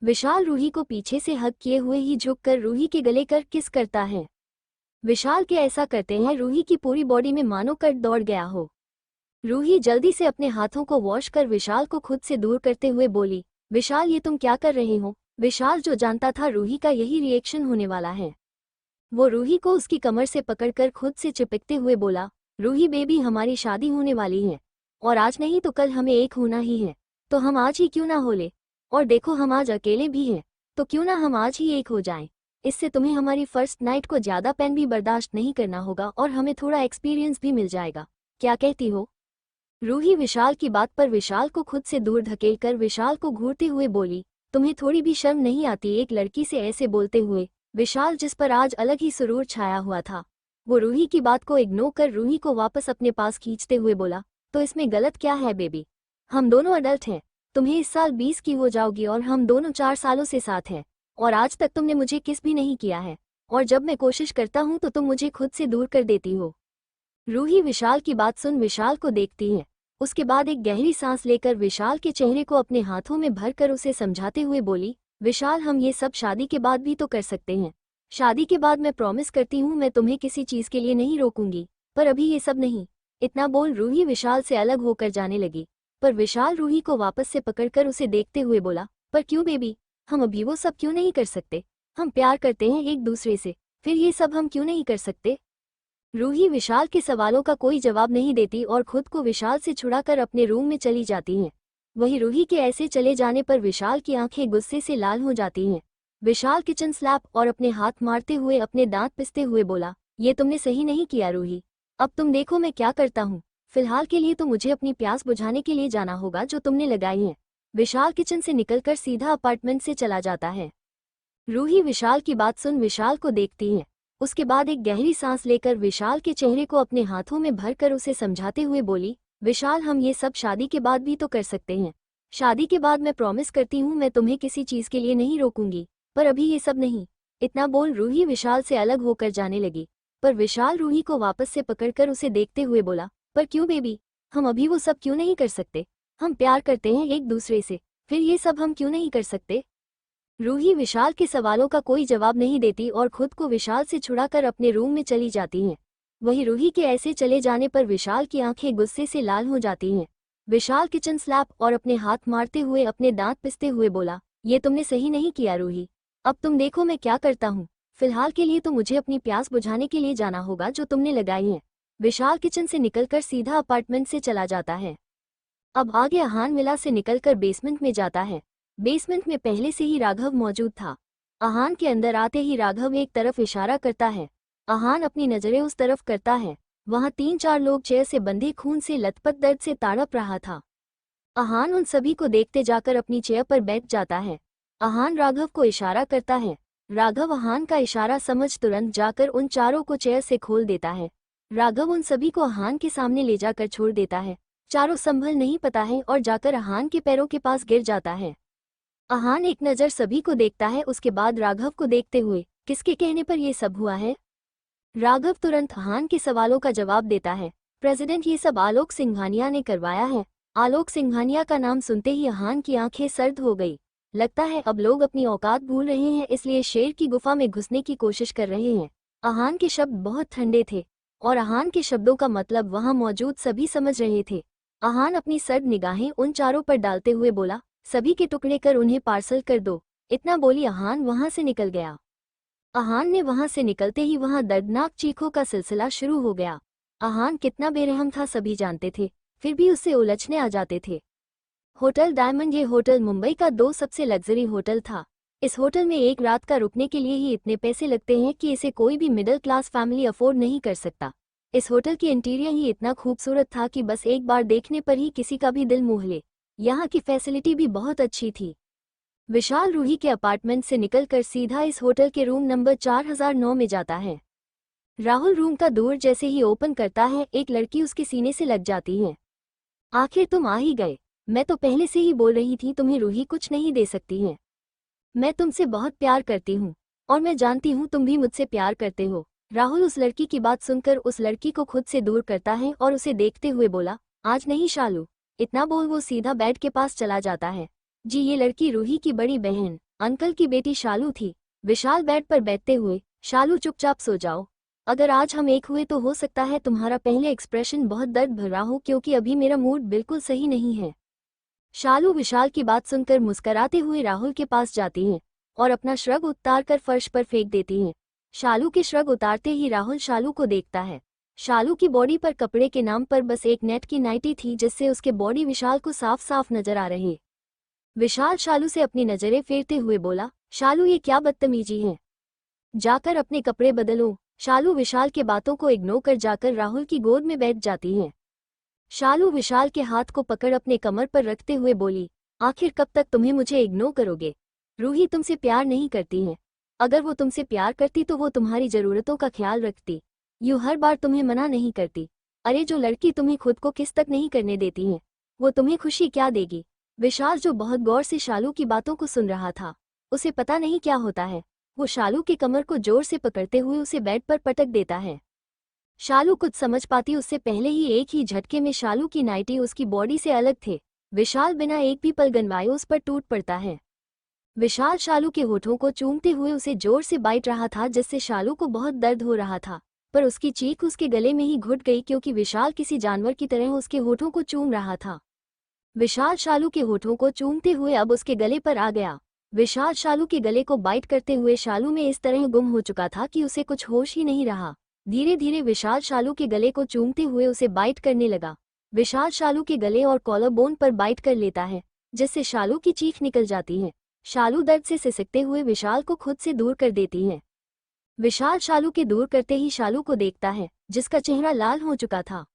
विशाल रूही को पीछे से हग किए हुए ही झुककर रूही के गले कर किस करता है। विशाल के ऐसा करते हैं रूही की पूरी बॉडी में मानो कट दौड़ गया हो। रूही जल्दी से अपने हाथों को वॉश कर विशाल को खुद से दूर करते हुए बोली, विशाल ये तुम क्या कर रहे हो। विशाल जो जानता था रूही का यही रिएक्शन होने वाला है, वो रूही को उसकी कमर से पकड़कर खुद से चिपकते हुए बोला, रूही बेबी हमारी शादी होने वाली है और आज नहीं तो कल हमें एक होना ही है, तो हम आज ही क्यों ना हो ले। और देखो हम आज अकेले भी हैं, तो क्यों ना हम आज ही एक हो जाएं। इससे तुम्हें हमारी फर्स्ट नाइट को ज्यादा पेन भी बर्दाश्त नहीं करना होगा और हमें थोड़ा एक्सपीरियंस भी मिल जाएगा। क्या कहती हो। रूही विशाल की बात पर विशाल को खुद से दूर धकेलकर विशाल को घूरते हुए बोली, तुम्हें थोड़ी भी शर्म नहीं आती एक लड़की से ऐसे बोलते हुए। विशाल जिस पर आज अलग ही सुरूर छाया हुआ था, वो रूही की बात को इग्नोर कर रूही को वापस अपने पास खींचते हुए बोला, तो इसमें गलत क्या है बेबी, हम दोनों अडल्ट हैं। तुम्हें इस साल 20 की हो जाओगी और हम दोनों 4 सालों से साथ हैं और आज तक तुमने मुझे किस भी नहीं किया है, और जब मैं कोशिश करता हूं तो तुम मुझे खुद से दूर कर देती हो। रूही विशाल की बात सुन विशाल को देखती है, उसके बाद एक गहरी सांस लेकर विशाल के चेहरे को अपने हाथों में भरकर उसे समझाते हुए बोली, विशाल हम ये सब शादी के बाद भी तो कर सकते हैं। शादी के बाद मैं प्रॉमिस करती हूँ मैं तुम्हें किसी चीज के लिए नहीं रोकूंगी, पर अभी ये सब नहीं। इतना बोल रूही विशाल से अलग होकर जाने लगी, पर विशाल रूही को वापस से पकड़कर उसे देखते हुए बोला, पर क्यों बेबी, हम अभी वो सब क्यों नहीं कर सकते। हम प्यार करते हैं एक दूसरे से, फिर ये सब हम क्यों नहीं कर सकते। रूही विशाल के सवालों का कोई जवाब नहीं देती और खुद को विशाल से छुड़ाकर अपने रूम में चली जाती हैं। वहीं रूही के ऐसे चले जाने पर विशाल की आंखें गुस्से से लाल हो जाती हैं। विशाल किचन स्लैप और अपने हाथ मारते हुए अपने दांत पिसते हुए बोला, ये तुमने सही नहीं किया रूही, अब तुम देखो मैं क्या करता हूँ। फिलहाल के लिए तो मुझे अपनी प्यास बुझाने के लिए जाना होगा जो तुमने लगाई है। विशाल किचन से निकलकर सीधा अपार्टमेंट से चला जाता है। रूही विशाल की बात सुन विशाल को देखती है, उसके बाद एक गहरी सांस लेकर विशाल के चेहरे को अपने हाथों में भरकर उसे समझाते हुए बोली, विशाल हम ये सब शादी के बाद भी तो कर सकते हैं। शादी के बाद मैं प्रॉमिस करती हूँ मैं तुम्हें किसी चीज के लिए नहीं रोकूंगी, पर अभी ये सब नहीं। इतना बोल रूही विशाल से अलग होकर जाने लगी, पर विशाल रूही को वापस से पकड़कर उसे देखते हुए बोला, पर क्यों बेबी, हम अभी वो सब क्यों नहीं कर सकते। हम प्यार करते हैं एक दूसरे से, फिर ये सब हम क्यों नहीं कर सकते। रूही विशाल के सवालों का कोई जवाब नहीं देती और खुद को विशाल से छुड़ाकर अपने रूम में चली जाती हैं। वहीं रूही के ऐसे चले जाने पर विशाल की आंखें गुस्से से लाल हो जाती हैं। विशाल किचन स्लैप और अपने हाथ मारते हुए अपने दांत पिसते हुए बोला, ये तुमने सही नहीं किया रूही, अब तुम देखो मैं क्या करता हूँ। फिलहाल के लिए तो मुझे अपनी प्यास बुझाने के लिए जाना होगा जो तुमने लगाई है। विशाल किचन से निकलकर सीधा अपार्टमेंट से चला जाता है। अब आगे अहान विला से निकलकर बेसमेंट में जाता है। बेसमेंट में पहले से ही राघव मौजूद था। अहान के अंदर आते ही राघव एक तरफ इशारा करता है। अहान अपनी नजरें उस तरफ करता है। वहां 3-4 लोग चेयर से बंधे खून से लथपथ दर्द से तड़प रहा था। अहान उन सभी को देखते जाकर अपनी चेयर पर बैठ जाता है। अहान राघव को इशारा करता है। राघव अहान का इशारा समझ तुरंत जाकर उन चारों को चेयर से खोल देता है। राघव उन सभी को अहान के सामने ले जाकर छोड़ देता है। चारों संभल नहीं पाता है और जाकर अहान के पैरों के पास गिर जाता है। अहान एक नज़र सभी को देखता है, उसके बाद राघव को देखते हुए, किसके कहने पर यह सब हुआ है। राघव तुरंत अहान के सवालों का जवाब देता है, प्रेसिडेंट ये सब आलोक सिंघानिया ने करवाया है। आलोक सिंघानिया का नाम सुनते ही अहान की आंखें सर्द हो गई। लगता है अब लोग अपनी औकात भूल रहे हैं, इसलिए शेर की गुफा में घुसने की कोशिश कर रहे हैं। अहान के शब्द बहुत ठंडे थे और अहान के शब्दों का मतलब वहां मौजूद सभी समझ रहे थे। अहान अपनी सर्द निगाहें उन चारों पर डालते हुए बोला, सभी के टुकड़े कर उन्हें पार्सल कर दो। इतना बोली अहान वहां से निकल गया। अहान ने वहां से निकलते ही वहां दर्दनाक चीखों का सिलसिला शुरू हो गया। अहान कितना बेरहम था सभी जानते थे, फिर भी उससे उलझने आ जाते थे। होटल डायमंड ये होटल मुंबई का 2 सबसे लग्जरी होटल था। इस होटल में एक रात का रुकने के लिए ही इतने पैसे लगते हैं कि इसे कोई भी मिडिल क्लास फैमिली अफोर्ड नहीं कर सकता। इस होटल की इंटीरियर ही इतना खूबसूरत था कि बस एक बार देखने पर ही किसी का भी दिल मोह ले। यहाँ की फैसिलिटी भी बहुत अच्छी थी। विशाल रूही के अपार्टमेंट से निकलकर सीधा इस होटल के रूम नंबर 4009 में जाता है। राहुल रूम का डोर जैसे ही ओपन करता है, एक लड़की उसके सीने से लग जाती है। आखिर तुम आ ही गए। मैं तो पहले से ही बोल रही थी तुम्हें रूही कुछ नहीं दे सकती है। मैं तुमसे बहुत प्यार करती हूँ और मैं जानती हूँ तुम भी मुझसे प्यार करते हो। राहुल उस लड़की की बात सुनकर उस लड़की को खुद से दूर करता है और उसे देखते हुए बोला, आज नहीं शालू। इतना बोल वो सीधा बेड के पास चला जाता है। जी ये लड़की रूही की बड़ी बहन अंकल की बेटी शालू थी। विशाल बेड पर बैठते हुए, शालू चुपचाप सो जाओ। अगर आज हम एक हुए तो हो सकता है तुम्हारा पहले एक्सप्रेशन बहुत दर्द भरा हो क्योंकि अभी मेरा मूड बिल्कुल सही नहीं है। शालू विशाल की बात सुनकर मुस्कराते हुए राहुल के पास जाती हैं और अपना श्रग उतारकर फर्श पर फेंक देती हैं। शालू के श्रग उतारते ही राहुल शालू को देखता है। शालू की बॉडी पर कपड़े के नाम पर बस एक नेट की नाइटी थी जिससे उसके बॉडी विशाल को साफ साफ नजर आ रहे। विशाल शालू से अपनी नजरें फेरते हुए बोला, शालू ये क्या बदतमीजी है, जाकर अपने कपड़े बदलो। शालू विशाल के बातों को इग्नोर कर जाकर राहुल की गोद में बैठ जाती है। शालू विशाल के हाथ को पकड़ अपने कमर पर रखते हुए बोली, आखिर कब तक तुम्हें मुझे इग्नोर करोगे? रूही तुमसे प्यार नहीं करती है। अगर वो तुमसे प्यार करती तो वो तुम्हारी जरूरतों का ख्याल रखती, यूं हर बार तुम्हें मना नहीं करती। अरे जो लड़की तुम्हें खुद को किस तक नहीं करने देती है, वो तुम्हें खुशी क्या देगी? विशाल जो बहुत गौर से शालू की बातों को सुन रहा था, उसे पता नहीं क्या होता है। वो शालू की कमर को जोर से पकड़ते हुए उसे बेड पर पटक देता है। शालू कुछ समझ पाती उससे पहले ही एक ही झटके में शालू की नाइटी उसकी बॉडी से अलग थे। विशाल बिना एक भी पल गनवाए उस पर टूट पड़ता है। विशाल शालू के होठों को चूमते हुए उसे जोर से बाइट रहा था जिससे शालू को बहुत दर्द हो रहा था, पर उसकी चीख उसके गले में ही घुट गई क्योंकि विशाल किसी जानवर की तरह उसके होठों को चूम रहा था। विशाल शालू के होठों को चूमते हुए अब उसके गले पर आ गया। विशाल शालू के गले को बाइट करते हुए शालू में इस तरह गुम हो चुका था कि उसे कुछ होश ही नहीं रहा। धीरे धीरे विशाल शालू के गले को चूमते हुए उसे बाइट करने लगा। विशाल शालू के गले और कॉलर बोन पर बाइट कर लेता है जिससे शालू की चीख निकल जाती है। शालू दर्द से सिसकते हुए विशाल को खुद से दूर कर देती है। विशाल शालू के दूर करते ही शालू को देखता है जिसका चेहरा लाल हो चुका था।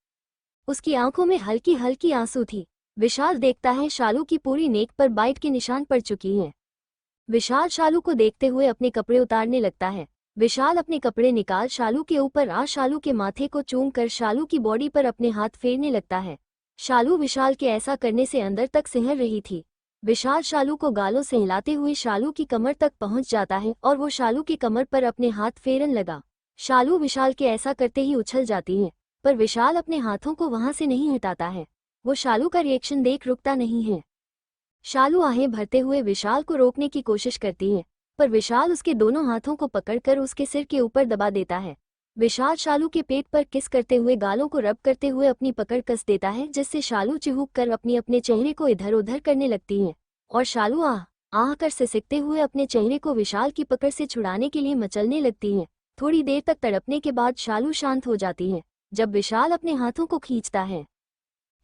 उसकी आंखों में हल्की हल्की आंसू थी। विशाल देखता है शालू की पूरी नेक पर बाइट के निशान पड़ चुकी हैं। विशाल शालू को देखते हुए अपने कपड़े उतारने लगता है। विशाल अपने कपड़े निकाल शालू के ऊपर आ शालू के माथे को चूम कर शालू की बॉडी पर अपने हाथ फेरने लगता है। शालू विशाल के ऐसा करने से अंदर तक सिहर रही थी। विशाल शालू को गालों से हिलाते हुए शालू की कमर तक पहुंच जाता है और वो शालू की कमर पर अपने हाथ फेरन लगा। शालू विशाल के ऐसा करते ही उछल जाती है, पर विशाल अपने हाथों को वहां से नहीं हटाता है। वो शालू का रिएक्शन देख रुकता नहीं है। शालू आहें भरते हुए विशाल को रोकने की कोशिश करती है, पर विशाल उसके दोनों हाथों को पकड़कर उसके सिर के ऊपर दबा देता है। विशाल शालू के पेट पर किस करते हुए गालों को रब करते हुए अपनी पकड़ कस देता है जिससे शालू चिहुक कर अपने चेहरे को इधर उधर करने लगती है और शालू आह आह कर सिसकते हुए अपने चेहरे को विशाल की पकड़ से छुड़ाने के लिए मचलने लगती है। थोड़ी देर तक तड़पने के बाद शालू शांत हो जाती है जब विशाल अपने हाथों को खींचता है।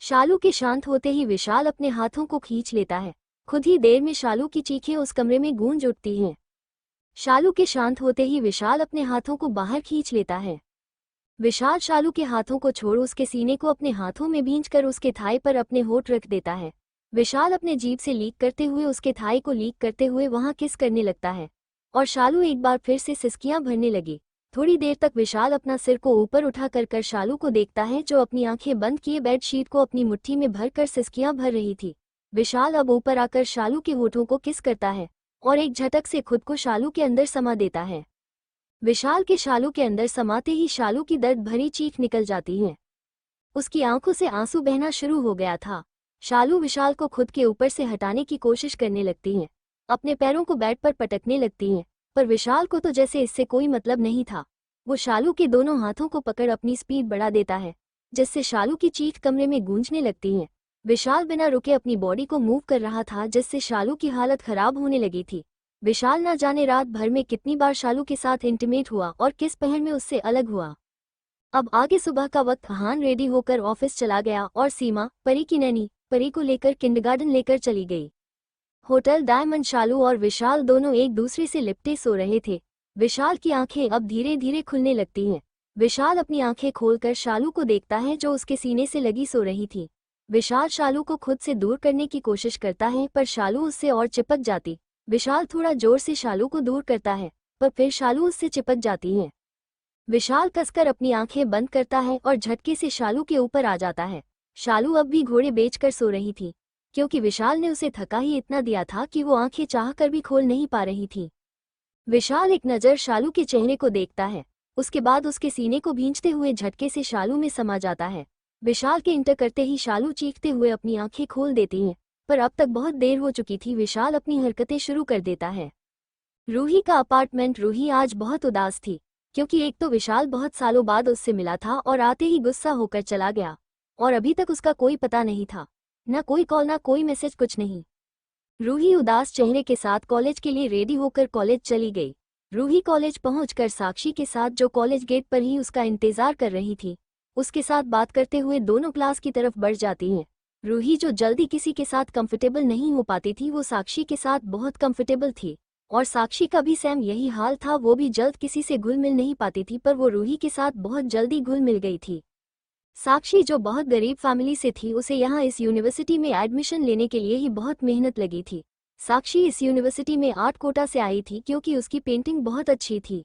शालू के शांत होते ही विशाल अपने हाथों को खींच लेता है। खुद ही देर में शालू की चीखें उस कमरे में गूंज उठती हैं। शालू के शांत होते ही विशाल अपने हाथों को बाहर खींच लेता है। विशाल शालू के हाथों को छोड़ उसके सीने को अपने हाथों में भींचकर उसके थाई पर अपने होठ रख देता है। विशाल अपने जीभ से लीक करते हुए उसके थाई को लीक करते हुए वहां किस करने लगता है और शालू एक बार फिर से सिसकियां भरने लगी। थोड़ी देर तक विशाल अपना सिर को ऊपर उठा कर शालू को देखता है जो अपनी आंखें बंद किए बेडशीट को अपनी मुट्ठी में भरकर सिसकियां भर रही थी। विशाल अब ऊपर आकर शालू के होठों को किस करता है और एक झटक से खुद को शालू के अंदर समा देता है। विशाल के शालू के अंदर समाते ही शालू की दर्द भरी चीख निकल जाती है। उसकी आंखों से आंसू बहना शुरू हो गया था। शालू विशाल को खुद के ऊपर से हटाने की कोशिश करने लगती हैं, अपने पैरों को बेड पर पटकने लगती हैं, पर विशाल को तो जैसे इससे कोई मतलब नहीं था। वो शालू के दोनों हाथों को पकड़ अपनी स्पीड बढ़ा देता है जिससे शालू की चीख कमरे में गूंजने लगती है। विशाल बिना रुके अपनी बॉडी को मूव कर रहा था जिससे शालू की हालत खराब होने लगी थी। विशाल ना जाने रात भर में कितनी बार शालू के साथ इंटीमेट हुआ और किस पहर में उससे अलग हुआ। अब आगे सुबह का वक्त। हान रेडी होकर ऑफिस चला गया और सीमा परी की नैनी परी को लेकर किंडरगार्टन लेकर चली गई। होटल डायमंड शालू और विशाल दोनों एक दूसरे से लिपटे सो रहे थे। विशाल की आंखें अब धीरे धीरे खुलने लगती हैं। विशाल अपनी आंखें खोलकर शालू को देखता है जो उसके सीने से लगी सो रही थी। विशाल शालू को खुद से दूर करने की कोशिश करता है पर शालू उससे और चिपक जाती। विशाल थोड़ा जोर से शालू को दूर करता है पर फिर शालू उससे चिपक जाती है। विशाल कसकर अपनी आंखें बंद करता है और झटके से शालू के ऊपर आ जाता है। शालू अब भी घोड़े बेचकर सो रही थी, क्योंकि विशाल ने उसे थका ही इतना दिया था कि वो आंखें चाहकर भी खोल नहीं पा रही थी। विशाल एक नज़र शालू के चेहरे को देखता है, उसके बाद उसके सीने को भींचते हुए झटके से शालू में समा जाता है। विशाल के इंटर करते ही शालू चीखते हुए अपनी आंखें खोल देती है, पर अब तक बहुत देर हो चुकी थी। विशाल अपनी हरकतें शुरू कर देता है। रूही का अपार्टमेंट। रूही आज बहुत उदास थी, क्योंकि एक तो विशाल बहुत सालों बाद उससे मिला था और आते ही गुस्सा होकर चला गया, और अभी तक उसका कोई पता नहीं था, न कोई कॉल न कोई मैसेज, कुछ नहीं। रूही उदास चेहरे के साथ कॉलेज के लिए रेडी होकर कॉलेज चली गई। रूही कॉलेज पहुंचकर साक्षी के साथ, जो कॉलेज गेट पर ही उसका इंतजार कर रही थी, उसके साथ बात करते हुए दोनों क्लास की तरफ बढ़ जाती हैं। रूही जो जल्दी किसी के साथ कंफर्टेबल नहीं हो पाती थी, वो साक्षी के साथ बहुत कंफर्टेबल थी, और साक्षी का भी सेम यही हाल था। वो भी जल्द किसी से घुल मिल नहीं पाती थी, पर वो रूही के साथ बहुत जल्दी घुल मिल गई थी। साक्षी जो बहुत गरीब फैमिली से थी, उसे यहाँ इस यूनिवर्सिटी में एडमिशन लेने के लिए ही बहुत मेहनत लगी थी। साक्षी इस यूनिवर्सिटी में आर्ट कोटा से आई थी, क्योंकि उसकी पेंटिंग बहुत अच्छी थी।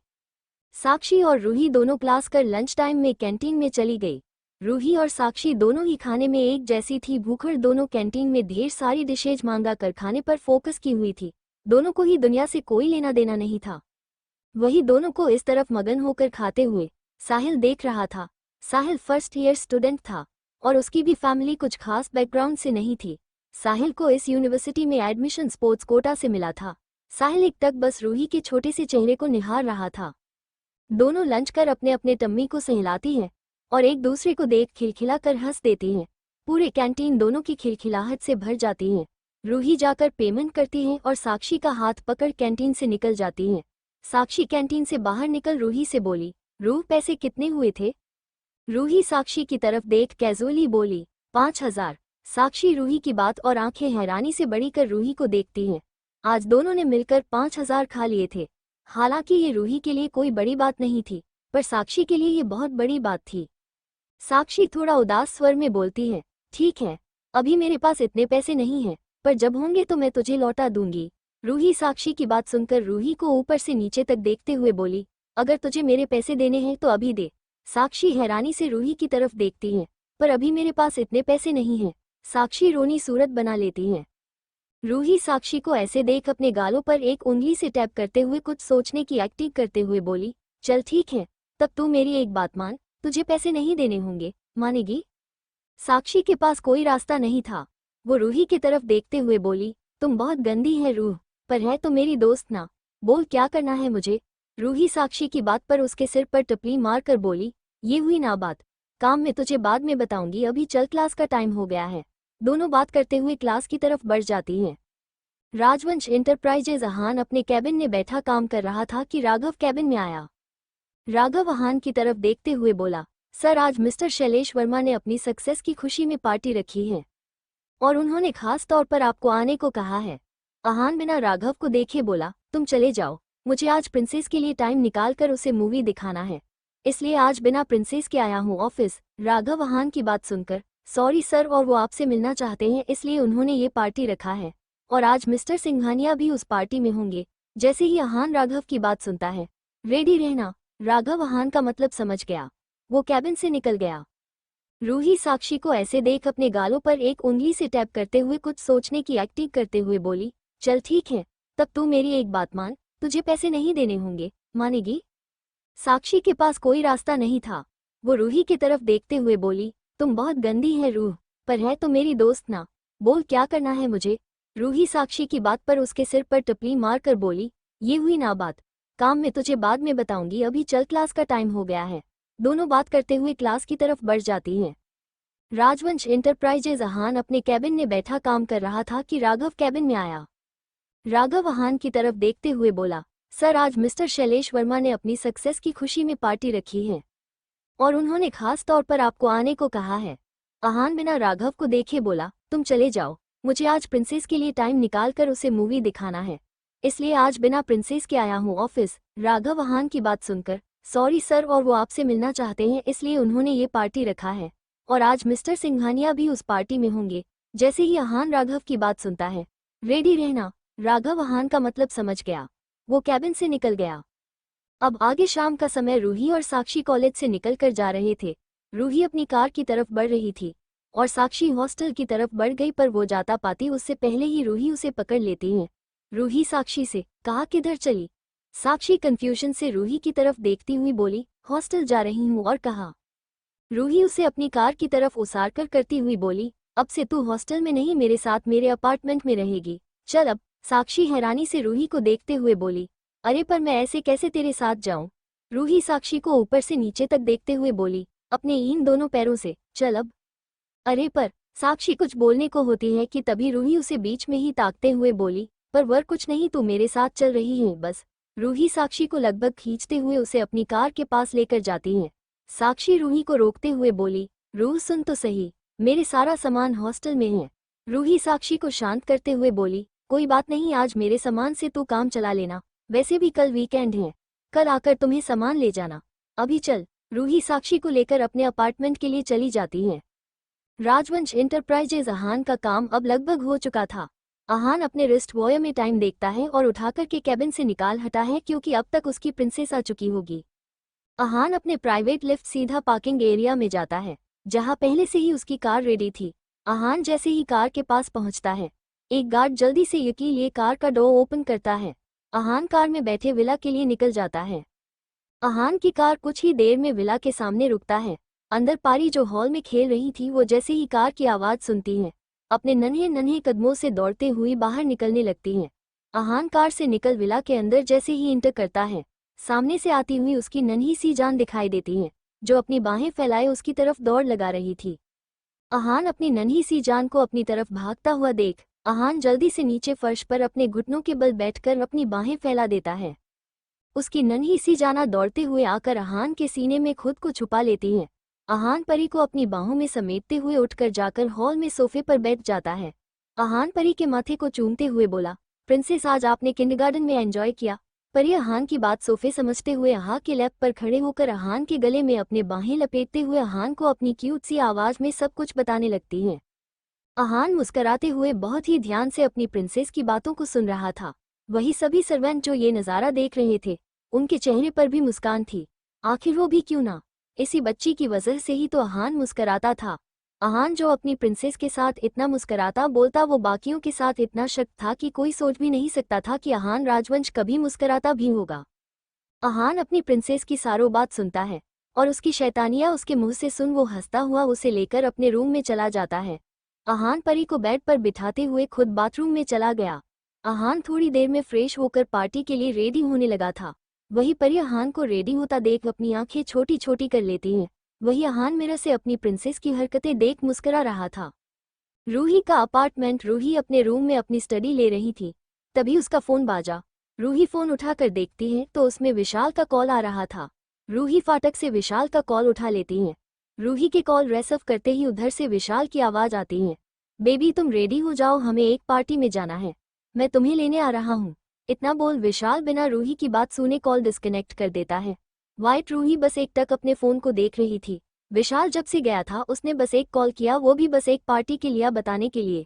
साक्षी और रूही दोनों क्लास कर लंच टाइम में कैंटीन में चली गई। रूही और साक्षी दोनों ही खाने में एक जैसी थी। भूखड़ दोनों कैंटीन में ढेर सारी डिशेज मांगा कर खाने पर फोकस की हुई थी। दोनों को ही दुनिया से कोई लेना देना नहीं था। वही दोनों को इस तरफ मगन होकर खाते हुए साहिल देख रहा था। साहिल फर्स्ट ईयर स्टूडेंट था, और उसकी भी फैमिली कुछ खास बैकग्राउंड से नहीं थी। साहिल को इस यूनिवर्सिटी में एडमिशन स्पोर्ट्स कोटा से मिला था। साहिल एक टक बस रूही के छोटे से चेहरे को निहार रहा था। दोनों लंच कर अपने अपने टम्मी को सहलाती हैं, और एक दूसरे को देख खिलखिला कर हंस देती हैं। पूरे कैंटीन दोनों की खिलखिलाहट से भर जाती है। रूही जाकर पेमेंट करती है और साक्षी का हाथ पकड़ कैंटीन से निकल जाती है। साक्षी कैंटीन से बाहर निकल रूही से बोली, रूह पैसे कितने हुए थे? रूही साक्षी की तरफ देख कैजुअली बोली, 5,000। साक्षी रूही की बात और आंखें हैरानी से बड़ी कर रूही को देखती हैं। आज दोनों ने मिलकर 5,000 खा लिए थे। हालांकि ये रूही के लिए कोई बड़ी बात नहीं थी, पर साक्षी के लिए ये बहुत बड़ी बात थी। साक्षी थोड़ा उदास स्वर में बोलती है, ठीक है, अभी मेरे पास इतने पैसे नहीं हैं, पर जब होंगे तो मैं तुझे लौटा दूंगी। रूही साक्षी की बात सुनकर रूही को ऊपर से नीचे तक देखते हुए बोली, अगर तुझे मेरे पैसे देने हैं तो अभी दे। साक्षी हैरानी से रूही की तरफ देखती है, पर अभी मेरे पास इतने पैसे नहीं हैं। साक्षी रोनी सूरत बना लेती है। रूही साक्षी को ऐसे देख अपने गालों पर एक उंगली से टैप करते हुए कुछ सोचने की एक्टिंग करते हुए बोली, चल ठीक है, तब तू मेरी एक बात मान, तुझे पैसे नहीं देने होंगे, मानेगी? साक्षी के पास कोई रास्ता नहीं था। वो रूही की तरफ देखते हुए बोली, तुम बहुत गंदी है रूह, पर है तो मेरी दोस्त ना, बोल क्या करना है मुझे? रूही साक्षी की बात पर उसके सिर पर टपली मारकर बोली, ये हुई ना बात, काम मैं तुझे बाद में बताऊंगी, अभी चल क्लास का टाइम हो गया है। दोनों बात करते हुए क्लास की तरफ बढ़ जाती हैं। राजवंश इंटरप्राइजेज अहान अपने कैबिन में बैठा काम कर रहा था कि राघव कैबिन में आया। राघव अहान की तरफ देखते हुए बोला, सर आज मिस्टर शैलेश वर्मा ने अपनी सक्सेस की खुशी में पार्टी रखी है, और उन्होंने खास तौर पर आपको आने को कहा है। अहान बिना राघव को देखे बोला, तुम चले जाओ, मुझे आज प्रिंसेस के लिए टाइम निकाल कर उसे मूवी दिखाना है, इसलिए आज बिना प्रिंसेस के आया हूँ ऑफिस। राघव अहान की बात सुनकर, सॉरी सर, और वो आपसे मिलना चाहते हैं, इसलिए उन्होंने ये पार्टी रखा है, और आज मिस्टर सिंघानिया भी उस पार्टी में होंगे। जैसे ही अहान राघव की बात सुनता है, रेडी रहना। राघव अहान का मतलब समझ गया, वो कैबिन से निकल गया। रूही साक्षी को ऐसे देख अपने गालों पर एक उंगली से टैप करते हुए कुछ सोचने की एक्टिंग करते हुए बोली, चल ठीक है, तब तू मेरी एक बात मान, तुझे पैसे नहीं देने होंगे, मानेगी? साक्षी के पास कोई रास्ता नहीं था। वो रूही की तरफ देखते हुए बोली, तुम बहुत गंदी है रूह, पर है तो मेरी दोस्त ना, बोल क्या करना है मुझे? रूही साक्षी की बात पर उसके सिर पर टपली मारकर बोली, ये हुई ना बात, काम मैं तुझे बाद में बताऊंगी, अभी चल क्लास का टाइम हो गया है। दोनों बात करते हुए क्लास की तरफ बढ़ जाती हैं। राजवंश इंटरप्राइजेज अहान अपने कैबिन में बैठा काम कर रहा था कि राघव कैबिन में आया। राघव अहान की तरफ देखते हुए बोला, सर आज मिस्टर शैलेश वर्मा ने अपनी सक्सेस की खुशी में पार्टी रखी है, और उन्होंने खास तौर पर आपको आने को कहा है। अहान बिना राघव को देखे बोला, तुम चले जाओ, मुझे आज प्रिंसेस के लिए टाइम निकाल कर उसे मूवी दिखाना है, इसलिए आज बिना प्रिंसेस के आया हूँ ऑफिस। राघव अहान की बात सुनकर, सॉरी सर, और वो आपसे मिलना चाहते हैं, इसलिए उन्होंने ये पार्टी रखा है, और आज मिस्टर सिंघानिया भी उस पार्टी में होंगे। जैसे ही अहान राघव की बात सुनता है, रेडी रहना। राघव अहान का मतलब समझ गया, वो कैबिन से निकल गया। अब आगे शाम का समय। रूही और साक्षी कॉलेज से निकल कर जा रहे थे। रूही अपनी कार की तरफ बढ़ रही थी, और साक्षी हॉस्टल की तरफ बढ़ गई, पर वो जाता पाती उससे पहले ही रूही उसे पकड़ लेती है। रूही साक्षी से कहा, किधर चली? साक्षी कंफ्यूजन से रूही की तरफ देखती हुई बोली, हॉस्टल जा रही हूँ। और कहा। रूही उसे अपनी कार की तरफ उसारकर करती हुई बोली, अब से तू हॉस्टल में नहीं, मेरे साथ मेरे अपार्टमेंट में रहेगी। चल अब। साक्षी हैरानी से रूही को देखते हुए बोली, अरे पर मैं ऐसे कैसे तेरे साथ जाऊं? रूही साक्षी को ऊपर से नीचे तक देखते हुए बोली, अपने इन दोनों पैरों से चल अब। अरे पर। साक्षी कुछ बोलने को होती है कि तभी रूही उसे बीच में ही ताकते हुए बोली, पर वर कुछ नहीं, तू मेरे साथ चल रही है बस। रूही साक्षी को लगभग खींचते हुए उसे अपनी कार के पास लेकर जाती है। साक्षी रूही को रोकते हुए बोली, रूह सुन तो सही, मेरे सारा सामान हॉस्टल में है। रूही साक्षी को शांत करते हुए बोली, कोई बात नहीं, आज मेरे सामान से तू काम चला लेना, वैसे भी कल वीकेंड है, कल आकर तुम्हें सामान ले जाना। अभी चल। रूही साक्षी को लेकर अपने अपार्टमेंट के लिए चली जाती है। राजवंश इंटरप्राइजेज अहान का काम अब लगभग हो चुका था। अहान अपने रिस्ट वॉच में टाइम देखता है और उठाकर के कैबिन से निकाल हटा है, क्योंकि अब तक उसकी प्रिंसेस आ चुकी होगी। अहान अपने प्राइवेट लिफ्ट सीधा पार्किंग एरिया में जाता है, जहां पहले से ही उसकी कार रेडी थी। अहान जैसे ही कार के पास पहुंचता है, एक गार्ड जल्दी से यकी लिए कार का डोर ओपन करता है। अहान कार में बैठे विला के लिए निकल जाता है। अहान की कार कुछ ही देर में विला के सामने रुकता है। अंदर पारी जो हॉल में खेल रही थी, वो जैसे ही कार की आवाज सुनती है, अपने नन्हे नन्हे कदमों से दौड़ते हुए बाहर निकलने लगती है। अहान कार से निकल विला के अंदर जैसे ही इंटर करता है, सामने से आती हुई उसकी नन्ही सी जान दिखाई देती है, जो अपनी बाहें फैलाए उसकी तरफ दौड़ लगा रही थी। अहान अपनी नन्ही सी जान को अपनी तरफ भागता हुआ देख अहान जल्दी से नीचे फर्श पर अपने घुटनों के बल बैठकर अपनी बाहें फैला देता है। उसकी नन्ही सी जाना दौड़ते हुए आकर अहान के सीने में खुद को छुपा लेती है। अहान परी को अपनी बाहों में समेटते हुए उठकर जाकर हॉल में सोफे पर बैठ जाता है। अहान परी के माथे को चूमते हुए बोला, प्रिंसेस आज आपने किंडरगार्टन में एंजॉय किया? परी अहान की बात सोफे समझते हुए अहा के लैप पर खड़े होकर अहान के गले में अपने बाहें लपेटते हुए अहान को अपनी क्यूट सी आवाज में सब कुछ बताने लगती है। अहान मुस्कराते हुए बहुत ही ध्यान से अपनी प्रिंसेस की बातों को सुन रहा था। वही सभी सर्वेंट जो ये नज़ारा देख रहे थे, उनके चेहरे पर भी मुस्कान थी। आखिर वो भी क्यों ना, इसी बच्ची की वजह से ही तो अहान मुस्कराता था। अहान जो अपनी प्रिंसेस के साथ इतना मुस्कराता बोलता, वो बाकियों के साथ इतना शक था कि कोई सोच भी नहीं सकता था कि अहान राजवंश कभी मुस्कराता भी होगा। अहान अपनी प्रिंसेस की सारों बात सुनता है और उसकी शैतानियां उसके मुंह से सुन वो हंसता हुआ उसे लेकर अपने रूम में चला जाता है। अहान परी को बेड पर बिठाते हुए खुद बाथरूम में चला गया। अहान थोड़ी देर में फ्रेश होकर पार्टी के लिए रेडी होने लगा था। वही परी अहान को रेडी होता देख अपनी आंखें छोटी छोटी कर लेती है। वही अहान मिरर से अपनी प्रिंसेस की हरकतें देख मुस्करा रहा था। रूही का अपार्टमेंट। रूही अपने रूम में अपनी स्टडी ले रही थी, तभी उसका फोन बाजा। रूही फोन उठाकर देखती है तो उसमें विशाल का कॉल आ रहा था। रूही फाटक से विशाल का कॉल उठा लेती है। रूही के कॉल रिसीव करते ही उधर से विशाल की आवाज आती है, बेबी तुम रेडी हो जाओ, हमें एक पार्टी में जाना है, मैं तुम्हें लेने आ रहा हूँ। इतना बोल विशाल बिना रूही की बात सुने कॉल डिस्कनेक्ट कर देता है। वाइट रूही बस एक टक अपने फोन को देख रही थी। विशाल जब से गया था उसने बस एक कॉल किया, वो भी बस एक पार्टी के लिए बताने के लिए।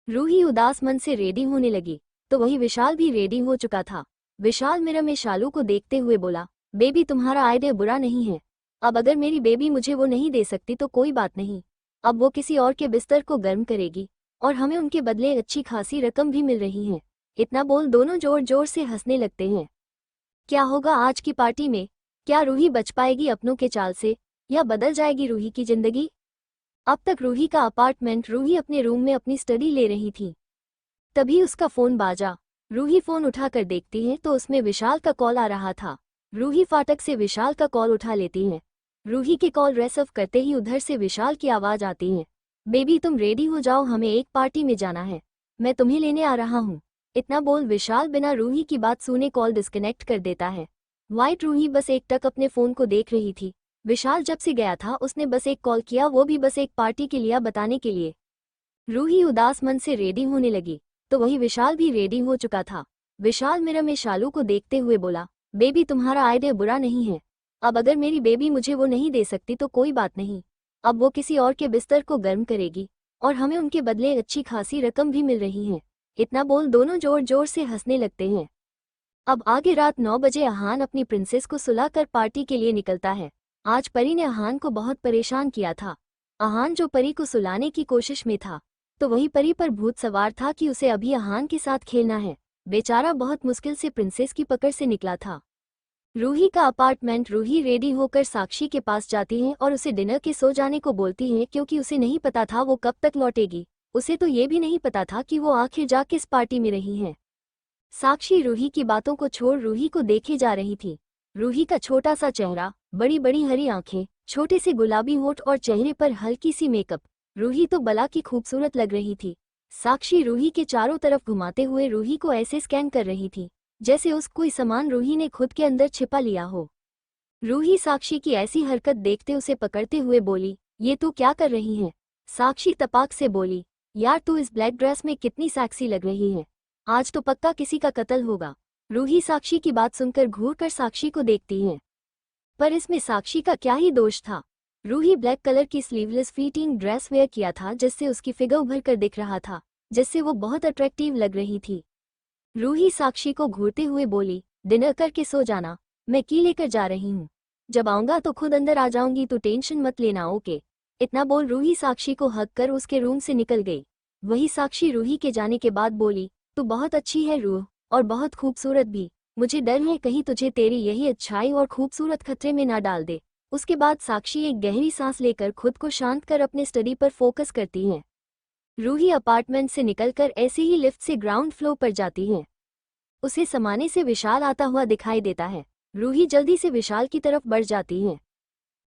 रूही उदास मन से रेडी होने लगी तो वही विशाल भी रेडी हो चुका था। विशाल मिरर में शालू को देखते हुए बोला, बेबी तुम्हारा आइडिया बुरा नहीं है, अब अगर मेरी बेबी मुझे वो नहीं दे सकती तो कोई बात नहीं, अब वो किसी और के बिस्तर को गर्म करेगी और हमें उनके बदले अच्छी खासी रकम भी मिल रही है। इतना बोल दोनों जोर जोर से हंसने लगते हैं। क्या होगा आज की पार्टी में? क्या रूही बच पाएगी अपनों के चाल से या बदल जाएगी रूही की जिंदगी? अब तक रूही का अपार्टमेंट। रूही अपने रूम में अपनी स्टडी ले रही थी, तभी उसका फोन बाजा। रूही फोन उठाकर देखती है तो उसमें विशाल का कॉल आ रहा था। रूही फाटक से विशाल का कॉल उठा लेती है। रूही के कॉल रिसीव करते ही उधर से विशाल की आवाज आती है, बेबी तुम रेडी हो जाओ, हमें एक पार्टी में जाना है, मैं तुम्हें लेने आ रहा हूँ। इतना बोल विशाल बिना रूही की बात सुने कॉल डिस्कनेक्ट कर देता है। वाइट रूही बस एक टक अपने फोन को देख रही थी। विशाल जब से गया था उसने बस एक कॉल किया, वो भी बस एक पार्टी के लिए बताने के लिए। रूही उदास मन से रेडी होने लगी तो वही विशाल भी रेडी हो चुका था। विशाल मिरर में शालू को देखते हुए बोला, बेबी तुम्हारा आइडिया बुरा नहीं है, अब अगर मेरी बेबी मुझे वो नहीं दे सकती तो कोई बात नहीं, अब वो किसी और के बिस्तर को गर्म करेगी और हमें उनके बदले अच्छी खासी रकम भी मिल रही है। इतना बोल दोनों जोर जोर से हंसने लगते हैं। अब आगे रात 9 बजे अहान अपनी प्रिंसेस को सुलाकर पार्टी के लिए निकलता है। आज परी ने अहान को बहुत परेशान किया था। आहान जो परी को सुलाने की कोशिश में था, तो वही परी पर भूत सवार था कि उसे अभी आहान के साथ खेलना है। बेचारा बहुत मुश्किल से प्रिंसेस की पकड़ से निकला था। रूही का अपार्टमेंट। रूही रेडी होकर साक्षी के पास जाती है और उसे डिनर के सो जाने को बोलती है, क्योंकि उसे नहीं पता था वो कब तक लौटेगी। उसे तो ये भी नहीं पता था कि वो आखिर जा किस पार्टी में रही है। साक्षी रूही की बातों को छोड़ रूही को देखे जा रही थी। रूही का छोटा सा चेहरा, बड़ी बड़ी हरी आंखें, छोटे से गुलाबी होंठ और चेहरे पर हल्की सी मेकअप। रूही तो बला की खूबसूरत लग रही थी। साक्षी रूही के चारों तरफ घुमाते हुए रूही को ऐसे स्कैन कर रही थी जैसे उस कोई सामान रूही ने खुद के अंदर छिपा लिया हो। रूही साक्षी की ऐसी हरकत देखते उसे पकड़ते हुए बोली, ये तू क्या कर रही है? साक्षी तपाक से बोली, यार तू इस ब्लैक ड्रेस में कितनी सेक्सी लग रही है, आज तो पक्का किसी का कत्ल होगा। रूही साक्षी की बात सुनकर घूर कर साक्षी को देखती है, पर इसमें साक्षी का क्या ही दोष था। रूही ब्लैक कलर की स्लीवलेस फिटिंग ड्रेस वेयर किया था जिससे उसकी फिगर उभर कर दिख रहा था, जिससे वो बहुत अट्रैक्टिव लग रही थी। रूही साक्षी को घूरते हुए बोली, डिनर करके सो जाना, मैं की लेकर जा रही हूँ। जब आऊंगा तो खुद अंदर आ जाऊंगी, तो टेंशन मत लेना, ओके। इतना बोल रूही साक्षी को हक कर उसके रूम से निकल गई। वही साक्षी रूही के जाने के बाद बोली, तू बहुत अच्छी है रूह, और बहुत खूबसूरत भी। मुझे डर है कहीं तुझे तेरी यही अच्छाई और खूबसूरत खतरे में ना डाल दे। उसके बाद साक्षी एक गहरी सांस लेकर खुद को शांत कर अपने स्टडी पर फोकस करती है। रूही अपार्टमेंट से निकलकर ऐसे ही लिफ्ट से ग्राउंड फ्लोर पर जाती है। उसे समाने से विशाल आता हुआ दिखाई देता है। रूही जल्दी से विशाल की तरफ बढ़ जाती है।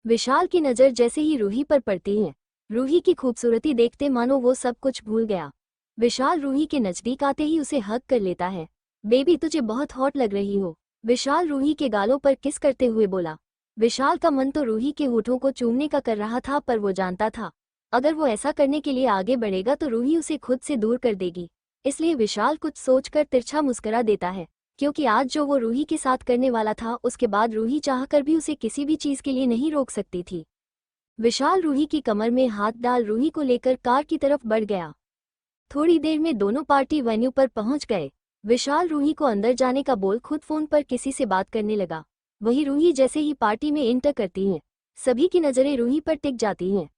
विशाल की नज़र जैसे ही रूही पर पड़ती है, रूही की खूबसूरती देखते मानो वो सब कुछ भूल गया। विशाल रूही के नज़दीक आते ही उसे हग कर लेता है। बेबी तुझे बहुत हॉट लग रही हो, विशाल रूही के गालों पर किस करते हुए बोला। विशाल का मन तो रूही के होठों को चूमने का कर रहा था, पर वो जानता था अगर वो ऐसा करने के लिए आगे बढ़ेगा तो रूही उसे खुद से दूर कर देगी। इसलिए विशाल कुछ सोचकर तिरछा मुस्कुरा देता है, क्योंकि आज जो वो रूही के साथ करने वाला था उसके बाद रूही चाहकर भी उसे किसी भी चीज़ के लिए नहीं रोक सकती थी। विशाल रूही की कमर में हाथ डाल रूही को लेकर कार की तरफ बढ़ गया। थोड़ी देर में दोनों पार्टी वेन्यू पर पहुंच गए। विशाल रूही को अंदर जाने का बोल खुद फोन पर किसी से बात करने लगा। वही रूही जैसे ही पार्टी में एंटर करती है, सभी की नज़रें रूही पर टिक जाती हैं।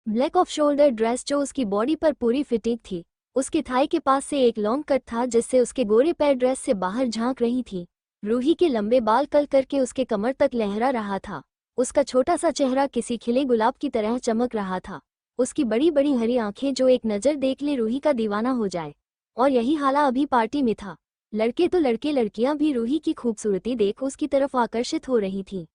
ब्लैक ऑफ शोल्डर ड्रेस जो उसकी बॉडी पर पूरी फिटिंग थी, उसके थाई के पास से एक लॉन्ग कट था जिससे उसके गोरे पैर ड्रेस से बाहर झांक रही थी। रूही के लंबे बाल कल करके उसके कमर तक लहरा रहा था। उसका छोटा सा चेहरा किसी खिले गुलाब की तरह चमक रहा था। उसकी बड़ी बड़ी हरी आंखें जो एक नज़र देख ले रूही का दीवाना हो जाए। और यही हाला अभी पार्टी में था। लड़के तो लड़के, लड़कियां भी रूही की खूबसूरती देख उसकी तरफ आकर्षित हो रही थी।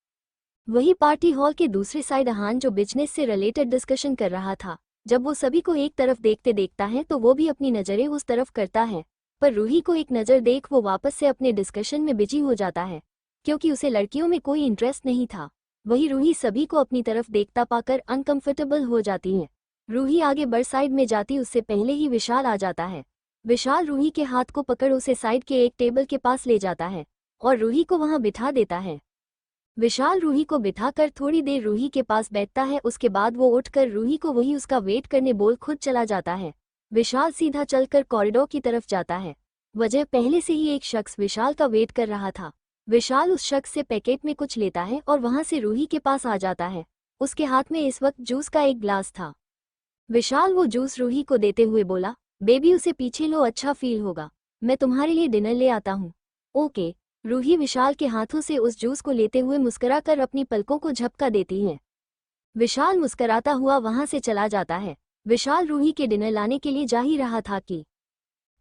वही पार्टी हॉल के दूसरे साइड अहान जो बिजनेस से रिलेटेड डिस्कशन कर रहा था। जब वो सभी को एक तरफ देखते देखता है तो वो भी अपनी नज़रें उस तरफ करता है, पर रूही को एक नज़र देख वो वापस से अपने डिस्कशन में बिजी हो जाता है, क्योंकि उसे लड़कियों में कोई इंटरेस्ट नहीं था। वही रूही सभी को अपनी तरफ देखता पाकर अनकंफर्टेबल हो जाती है। रूही आगे बढ़ साइड में जाती उससे पहले ही विशाल आ जाता है। विशाल रूही के हाथ को पकड़ उसे साइड के एक टेबल के पास ले जाता है और रूही को वहां बिठा देता है। विशाल रूही को बिठाकर थोड़ी देर रूही के पास बैठता है। उसके बाद वो उठकर रूही को वही उसका वेट करने बोल खुद चला जाता है। विशाल सीधा चलकर कॉरिडोर की तरफ जाता है। वजह पहले से ही एक शख्स विशाल का वेट कर रहा था। विशाल उस शख्स से पैकेट में कुछ लेता है और वहां से रूही के पास आ जाता है। उसके हाथ में इस वक्त जूस का एक ग्लास था। विशाल वो जूस रूही को देते हुए बोला, बेबी उसे पीछे लो, अच्छा फील होगा, मैं तुम्हारे लिए डिनर ले आता हूँ। ओके। रूही विशाल के हाथों से उस जूस को लेते हुए मुस्कुराकर अपनी पलकों को झपका देती है। विशाल मुस्कुराता हुआ वहां से चला जाता है। विशाल रूही के डिनर लाने के लिए जा ही रहा था कि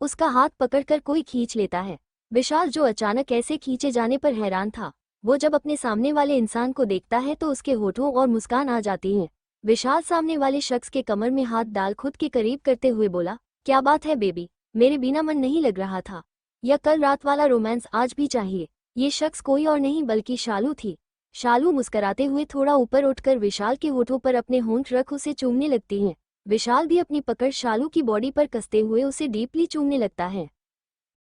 उसका हाथ पकड़कर कोई खींच लेता है। विशाल जो अचानक ऐसे खींचे जाने पर हैरान था, वो जब अपने सामने वाले इंसान को देखता है तो उसके होठों और मुस्कान आ जाती है। विशाल सामने वाले शख्स के कमर में हाथ डाल खुद के करीब करते हुए बोला, क्या बात है बेबी, मेरे बिना मन नहीं लग रहा था, या कल रात वाला रोमांस आज भी चाहिए? ये शख्स कोई और नहीं बल्कि शालू थी। शालू मुस्कुराते हुए थोड़ा ऊपर उठकर विशाल के होठों पर अपने होंठ रख उसे चूमने लगती है। विशाल भी अपनी पकड़ शालू की बॉडी पर कसते हुए उसे डीपली चूमने लगता है।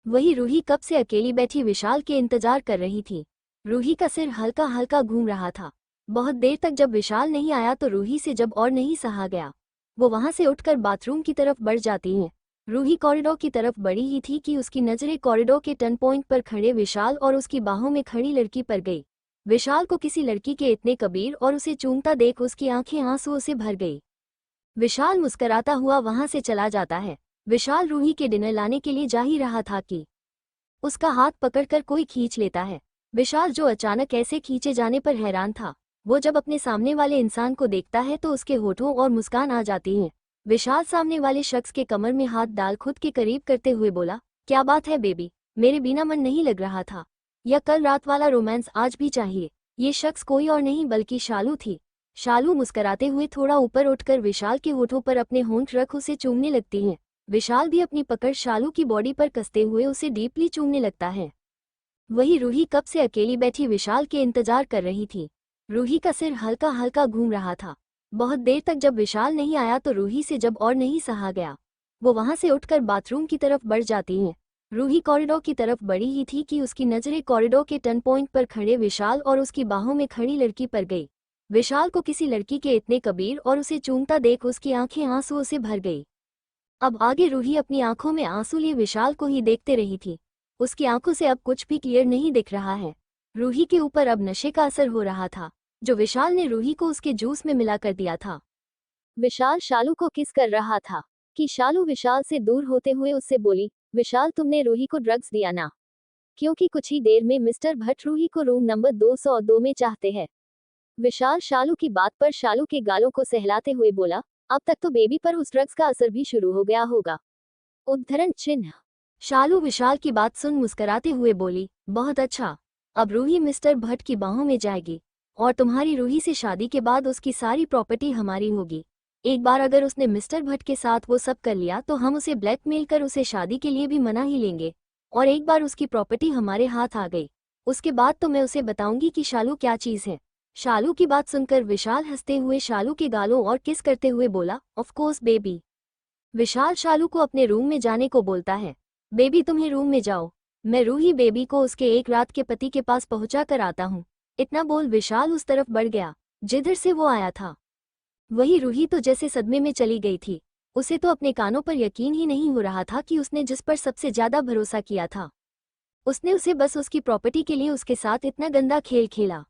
वही रूही कब से अकेली बैठी विशाल के इंतजार कर रही थी। रूही का सिर हल्का हल्का घूम रहा था। बहुत देर तक जब विशाल नहीं आया तो रूही से जब और नहीं सहा गया, वो वहां से उठकर बाथरूम की तरफ बढ़ जाती हैं। रूही कॉरिडोर की तरफ बढ़ी ही थी कि उसकी नज़रें कॉरिडोर के टर्न पॉइंट पर खड़े विशाल और उसकी बाहों में खड़ी लड़की पर गई। विशाल को किसी लड़की के इतने कबीर और उसे चूमता देख उसकी आंखें आंसुओं से भर गई। विशाल मुस्कुराता हुआ वहां से चला जाता है। विशाल रूही के डिनर लाने के लिए जा ही रहा था कि उसका हाथ पकड़कर कोई खींच लेता है। विशाल, जो अचानक ऐसे खींचे जाने पर हैरान था, वो जब अपने सामने वाले इंसान को देखता है तो उसके होठों और मुस्कान आ जाती है। विशाल सामने वाले शख्स के कमर में हाथ डाल खुद के करीब करते हुए बोला, क्या बात है बेबी, मेरे बिना मन नहीं लग रहा था, या कल रात वाला रोमांस आज भी चाहिए। ये शख्स कोई और नहीं बल्कि शालू थी। शालू मुस्कुराते हुए थोड़ा ऊपर उठकर विशाल के होठों पर अपने होंठ रख उसे चूमने लगती है। विशाल भी अपनी पकड़ शालू की बॉडी पर कसते हुए उसे डीपली चूमने लगता है। वही रूही कब से अकेली बैठी विशाल के इंतजार कर रही थी। रूही का सिर हल्का हल्का घूम रहा था। बहुत देर तक जब विशाल नहीं आया तो रूही से जब और नहीं सहा गया, वो वहां से उठकर बाथरूम की तरफ बढ़ जाती है। रूही कॉरिडोर की तरफ बढ़ी ही थी कि उसकी नजरें कॉरिडोर के टर्न पॉइंट पर खड़े विशाल और उसकी बाहों में खड़ी लड़की पर गई। विशाल को किसी लड़की के इतने कबीर और उसे चूमता देख उसकी आंखें आंसुओं से भर गई। अब आगे रूही अपनी आंखों में आंसू लिए विशाल को ही देखते रही थी। उसकी आंखों से अब कुछ भी क्लियर नहीं दिख रहा है। रूही के ऊपर अब नशे का असर हो रहा था, जो विशाल ने रूही को उसके जूस में मिला कर दिया था। विशाल शालू को किस कर रहा था कि शालू विशाल से दूर होते हुए उससे बोली, विशाल तुमने रूही को ड्रग्स दिया ना? क्योंकि कुछ ही देर में मिस्टर भट्ट रूही को रूम नंबर 202 में चाहते हैं। विशाल शालू की बात पर शालू के गालों को सहलाते हुए बोला, अब तक तो बेबी पर उस ड्रग्स का असर भी शुरू हो गया होगा। उद्धरण चिन्ह। शालू विशाल की बात सुन मुस्कुराते हुए बोली, बहुत अच्छा, अब रूही मिस्टर भट्ट की बाहों में जाएगी और तुम्हारी रूही से शादी के बाद उसकी सारी प्रॉपर्टी हमारी होगी। एक बार अगर उसने मिस्टर भट्ट के साथ वो सब कर लिया तो हम उसे ब्लैकमेल कर उसे शादी के लिए भी मना ही लेंगे, और एक बार उसकी प्रॉपर्टी हमारे हाथ आ गई, उसके बाद तो मैं उसे बताऊंगी कि शालू क्या चीज है। शालू की बात सुनकर विशाल हंसते हुए शालू के गालों और किस करते हुए बोला, ऑफ कोर्स बेबी। विशाल शालू को अपने रूम में जाने को बोलता है। बेबी तुम्हें रूम में जाओ, मैं रूही बेबी को उसके एक रात के पति के पास पहुंचा कर आता हूँ। इतना बोल विशाल उस तरफ बढ़ गया जिधर से वो आया था। वही रूही तो जैसे सदमे में चली गई थी। उसे तो अपने कानों पर यकीन ही नहीं हो रहा था कि उसने जिस पर सबसे ज्यादा भरोसा किया था, उसने उसे बस उसकी प्रॉपर्टी के लिए उसके साथ इतना गंदा खेल खेला,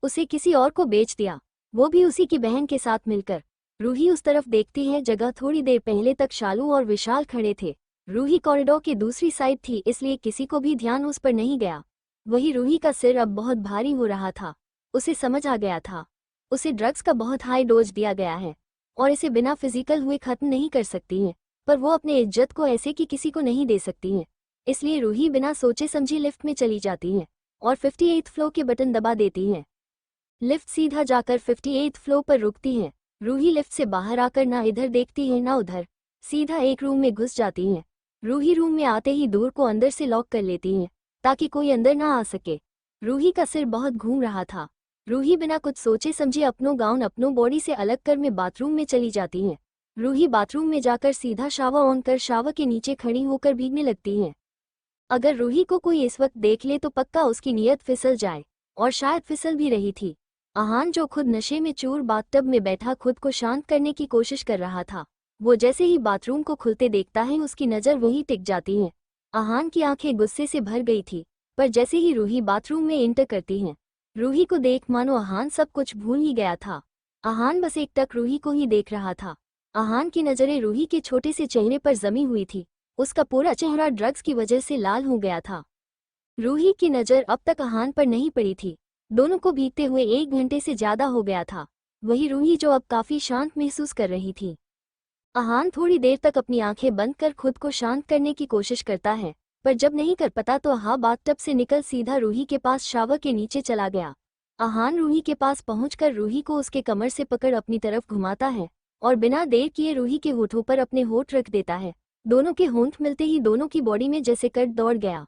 उसे किसी और को बेच दिया, वो भी उसी की बहन के साथ मिलकर। रूही उस तरफ देखती है जगह थोड़ी देर पहले तक शालू और विशाल खड़े थे। रूही कॉरिडोर की दूसरी साइड थी इसलिए किसी को भी ध्यान उस पर नहीं गया। वही रूही का सिर अब बहुत भारी हो रहा था। उसे समझ आ गया था, उसे ड्रग्स का बहुत हाई डोज दिया गया है और इसे बिना फिजिकल हुए खत्म नहीं कर सकती है, पर वो अपने इज्जत को ऐसे कि किसी को नहीं दे सकती है। इसलिए रूही बिना सोचे समझे लिफ्ट में चली जाती है और 58th फ्लोर के बटन दबा देती है। लिफ्ट सीधा जाकर 58th फ्लोर पर रुकती है। रूही लिफ्ट से बाहर आकर ना इधर देखती है ना उधर, सीधा एक रूम में घुस जाती है। रूही रूम में आते ही डोर को अंदर से लॉक कर लेती है ताकि कोई अंदर ना आ सके। रूही का सिर बहुत घूम रहा था। रूही बिना कुछ सोचे समझे अपनों गाउन अपनों बॉडी से अलग कर में बाथरूम में चली जाती है। रूही बाथरूम में जाकर सीधा शावर ऑन कर शावर के नीचे खड़ी होकर भीगने लगती है। अगर रूही को कोई इस वक्त देख ले तो पक्का उसकी नीयत फिसल जाए, और शायद फिसल भी रही थी। आहान, जो खुद नशे में चूर बाथटब में बैठा खुद को शांत करने की कोशिश कर रहा था, वो जैसे ही बाथरूम को खुलते देखता है उसकी नज़र वहीं टिक जाती है। आहान की आंखें गुस्से से भर गई थी, पर जैसे ही रूही बाथरूम में एंटर करती है, रूही को देख मानो आहान सब कुछ भूल ही गया था। आहान बस एकटक रूही को ही देख रहा था। आहान की नज़रें रूही के छोटे से चेहरे पर जमी हुई थी। उसका पूरा चेहरा ड्रग्स की वजह से लाल हो गया था। रूही की नज़र अब तक आहान पर नहीं पड़ी थी। दोनों को बीतते हुए 1 घंटे से ज्यादा हो गया था। वही रूही जो अब काफी शांत महसूस कर रही थी। आहान थोड़ी देर तक अपनी आंखें बंद कर खुद को शांत करने की कोशिश करता है, पर जब नहीं कर पाता तो बाथटब से निकल सीधा रूही के पास शावर के नीचे चला गया। आहान रूही के पास पहुंचकर रूही को उसके कमर से पकड़ अपनी तरफ घुमाता है और बिना देर किए रूही के होठों पर अपने होठ रख देता है। दोनों के होंठ मिलते ही दोनों की बॉडी में जैसे कट दौड़ गया।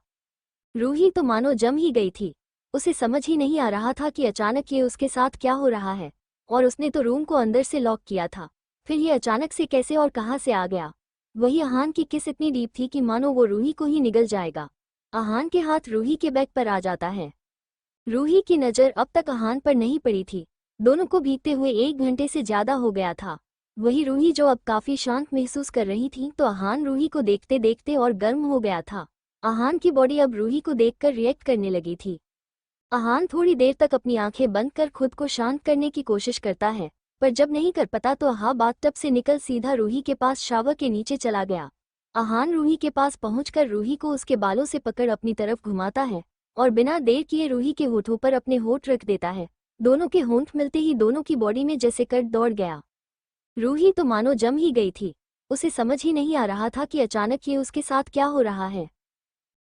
रूही तो मानो जम ही गई थी। उसे समझ ही नहीं आ रहा था कि अचानक ये उसके साथ क्या हो रहा है, और उसने तो रूम को अंदर से लॉक किया था, फिर ये अचानक से कैसे और कहां से आ गया। वही आहान की किस इतनी डीप थी कि मानो वो रूही को ही निगल जाएगा। आहान के हाथ रूही के बैक पर आ जाता है। रूही की नज़र अब तक आहान पर नहीं पड़ी थी। दोनों को भीगते हुए 1 घंटे से ज्यादा हो गया था। वही रूही जो अब काफी शांत महसूस कर रही थी, तो आहान रूही को देखते देखते और गर्म हो गया था। आहान की बॉडी अब रूही को देखकर रिएक्ट करने लगी थी। आहान थोड़ी देर तक अपनी आंखें बंद कर खुद को शांत करने की कोशिश करता है, पर जब नहीं कर पाता तो आहा बाथटब से निकल सीधा रूही के पास शावर के नीचे चला गया। आहान रूही के पास पहुंचकर रूही को उसके बालों से पकड़ अपनी तरफ घुमाता है और बिना देर किए रूही के होठों पर अपने होठ रख देता है। दोनों के होंठ मिलते ही दोनों की बॉडी में जैसे कट दौड़ गया। रूही तो मानो जम ही गई थी। उसे समझ ही नहीं आ रहा था कि अचानक ये उसके साथ क्या हो रहा है,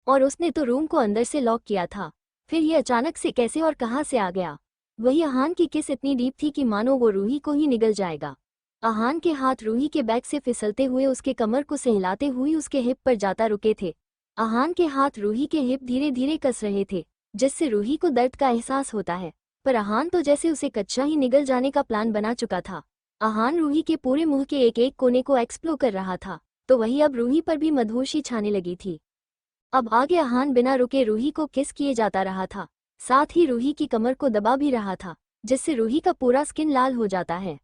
और उसने तो रूम को अंदर से लॉक किया था, फिर ये अचानक से कैसे और कहां से आ गया। वही आहान की किस इतनी डीप थी कि मानो वो रूही को ही निगल जाएगा। आहान के हाथ रूही के बैक से फिसलते हुए उसके कमर को सहलाते हुए उसके हिप पर जाता रुके थे। आहान के हाथ रूही के हिप धीरे धीरे कस रहे थे, जिससे रूही को दर्द का एहसास होता है, पर आहान तो जैसे उसे कच्चा ही निगल जाने का प्लान बना चुका था। आहान रूही के पूरे मुंह के एक एक कोने को एक्सप्लोर कर रहा था, तो वही अब रूही पर भी मदहोशी छाने लगी थी। अब आगे आहान बिना रुके रूही को किस किए जाता रहा था, साथ ही रूही की कमर को दबा भी रहा था, जिससे रूही का पूरा स्किन लाल हो जाता है।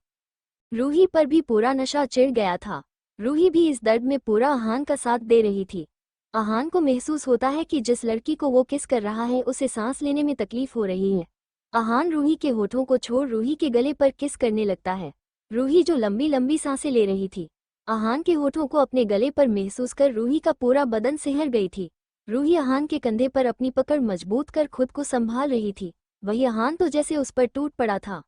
रूही पर भी पूरा नशा चिढ़ गया था। रूही भी इस दर्द में पूरा आहान का साथ दे रही थी। आहान को महसूस होता है कि जिस लड़की को वो किस कर रहा है उसे सांस लेने में तकलीफ हो रही है। आहान रूही के होठों को छोड़ रूही के गले पर किस करने लगता है। रूही जो लंबी लंबी सांसें ले रही थी, आहान के होठों को अपने गले पर महसूस कर रूही का पूरा बदन सिहर गई थी। रूही आहान के कंधे पर अपनी पकड़ मजबूत कर खुद को संभाल रही थी, वही आहान तो जैसे उस पर टूट पड़ा था।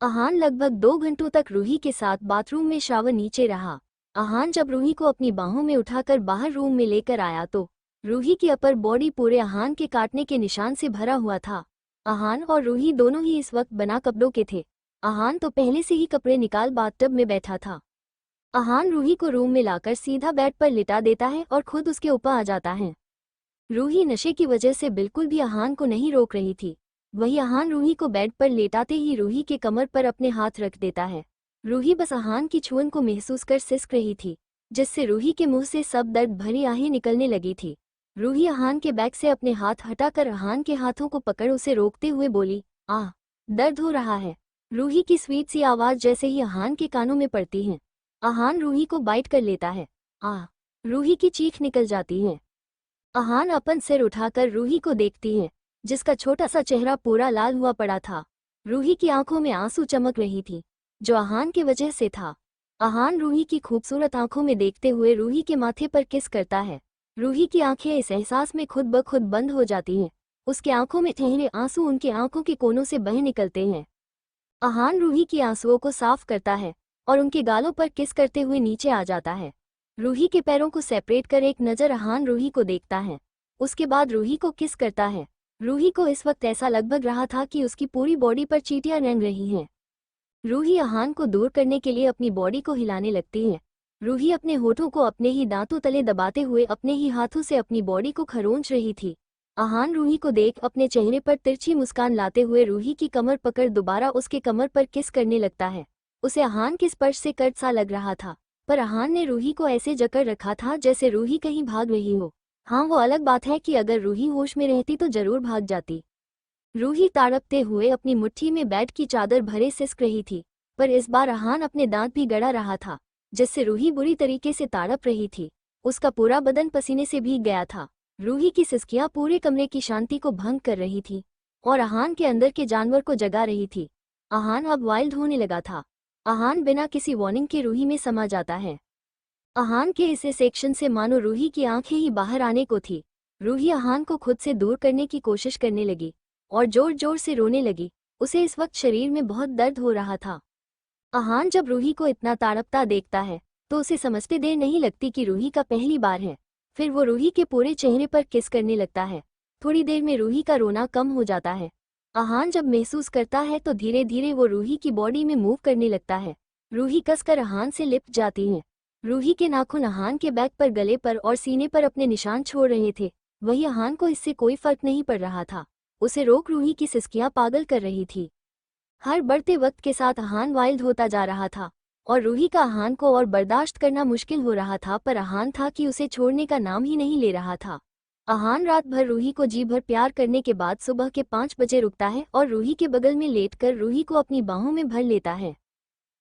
आहान लगभग 2 घंटों तक रूही के साथ बाथरूम में शावर नीचे रहा। आहान जब रूही को अपनी बाहों में उठाकर बाहर रूम में लेकर आया तो रूही की अपर बॉडी पूरे आहान के काटने के निशान से भरा हुआ था। आहान और रूही दोनों ही इस वक्त बिना कपड़ों के थे। आहान तो पहले से ही कपड़े निकाल बाथटब में बैठा था। आहान रूही को रूम में लाकर सीधा बेड पर लिटा देता है और खुद उसके ऊपर आ जाता है। रूही नशे की वजह से बिल्कुल भी आहान को नहीं रोक रही थी। वही आहान रूही को बेड पर लेटाते ही रूही के कमर पर अपने हाथ रख देता है। रूही बस आहान की छुअन को महसूस कर सिसक रही थी, जिससे रूही के मुंह से सब दर्द भरी आहें निकलने लगी थी। रूही आहान के बैक से अपने हाथ हटाकर आहान के हाथों को पकड़ उसे रोकते हुए बोली, आह, दर्द हो रहा है। रूही की स्वीट सी आवाज जैसे ही आहान के कानों में पड़ती है, आहान रूही को बाइट कर लेता है। आह, रूही की चीख निकल जाती है। आहान अपन सिर उठाकर रूही को देखती है, जिसका छोटा सा चेहरा पूरा लाल हुआ पड़ा था। रूही की आंखों में आंसू चमक रही थी, जो आहान की वजह से था। आहान रूही की खूबसूरत आंखों में देखते हुए रूही के माथे पर किस करता है। रूही की आंखें इस एहसास में खुद ब खुद बंद हो जाती हैं। उसके आंखों में ठहरे आंसू उनके आंखों के कोनों से बह निकलते हैं। आहान रूही की आंसुओं को साफ करता है और उनके गालों पर किस करते हुए नीचे आ जाता है। रूही के पैरों को सेपरेट कर एक नज़र आहान रूही को देखता है, उसके बाद रूही को किस करता है। रूही को इस वक्त ऐसा लगभग रहा था कि उसकी पूरी बॉडी पर चींटियां रेंग रही हैं। रूही आहान को दूर करने के लिए अपनी बॉडी को हिलाने लगती है। रूही अपने होठों को अपने ही दांतों तले दबाते हुए अपने ही हाथों से अपनी बॉडी को खरोंच रही थी। आहान रूही को देख अपने चेहरे पर तिरछी मुस्कान लाते हुए रूही की कमर पकड़ दोबारा उसके कमर पर किस करने लगता है। उसे आहान के स्पर्श से कट सा लग रहा था, पर आहान ने रूही को ऐसे जकड़ रखा था जैसे रूही कहीं भाग रही हो। हाँ, वो अलग बात है कि अगर रूही होश में रहती तो जरूर भाग जाती। रूही तड़पते हुए अपनी मुट्ठी में बेड की चादर भरे सिसक रही थी, पर इस बार आहान अपने दांत भी गड़ा रहा था, जिससे रूही बुरी तरीके से तड़प रही थी। उसका पूरा बदन पसीने से भीग गया था। रूही की सिसकियां पूरे कमरे की शांति को भंग कर रही थी और आहान के अंदर के जानवर को जगा रही थी। आहान अब वाइल्ड होने लगा था। आहान बिना किसी वार्निंग के रूही में समा जाता है। आहान के इस सेक्शन से मानो रूही की आंखें ही बाहर आने को थी। रूही आहान को खुद से दूर करने की कोशिश करने लगी और जोर जोर से रोने लगी। उसे इस वक्त शरीर में बहुत दर्द हो रहा था। आहान जब रूही को इतना तड़पता देखता है तो उसे समझते देर नहीं लगती कि रूही का पहली बार है। फिर वो रूही के पूरे चेहरे पर किस करने लगता है। थोड़ी देर में रूही का रोना कम हो जाता है। आहान जब महसूस करता है तो धीरे धीरे वो रूही की बॉडी में मूव करने लगता है। रूही कसकर आहान से लिपट जाती है। रूही के नाखून आहान के बैक पर, गले पर और सीने पर अपने निशान छोड़ रहे थे। वही आहान को इससे कोई फर्क नहीं पड़ रहा था। उसे रोक रूही की सिसकियां पागल कर रही थी। हर बढ़ते वक्त के साथ आहान वाइल्ड होता जा रहा था और रूही का आहान को और बर्दाश्त करना मुश्किल हो रहा था, पर आहान था कि उसे छोड़ने का नाम ही नहीं ले रहा था। आहान रात भर रूही को जी भर प्यार करने के बाद सुबह के 5 बजे रुकता है और रूही के बगल में लेटकर रूही को अपनी बाहों में भर लेता है।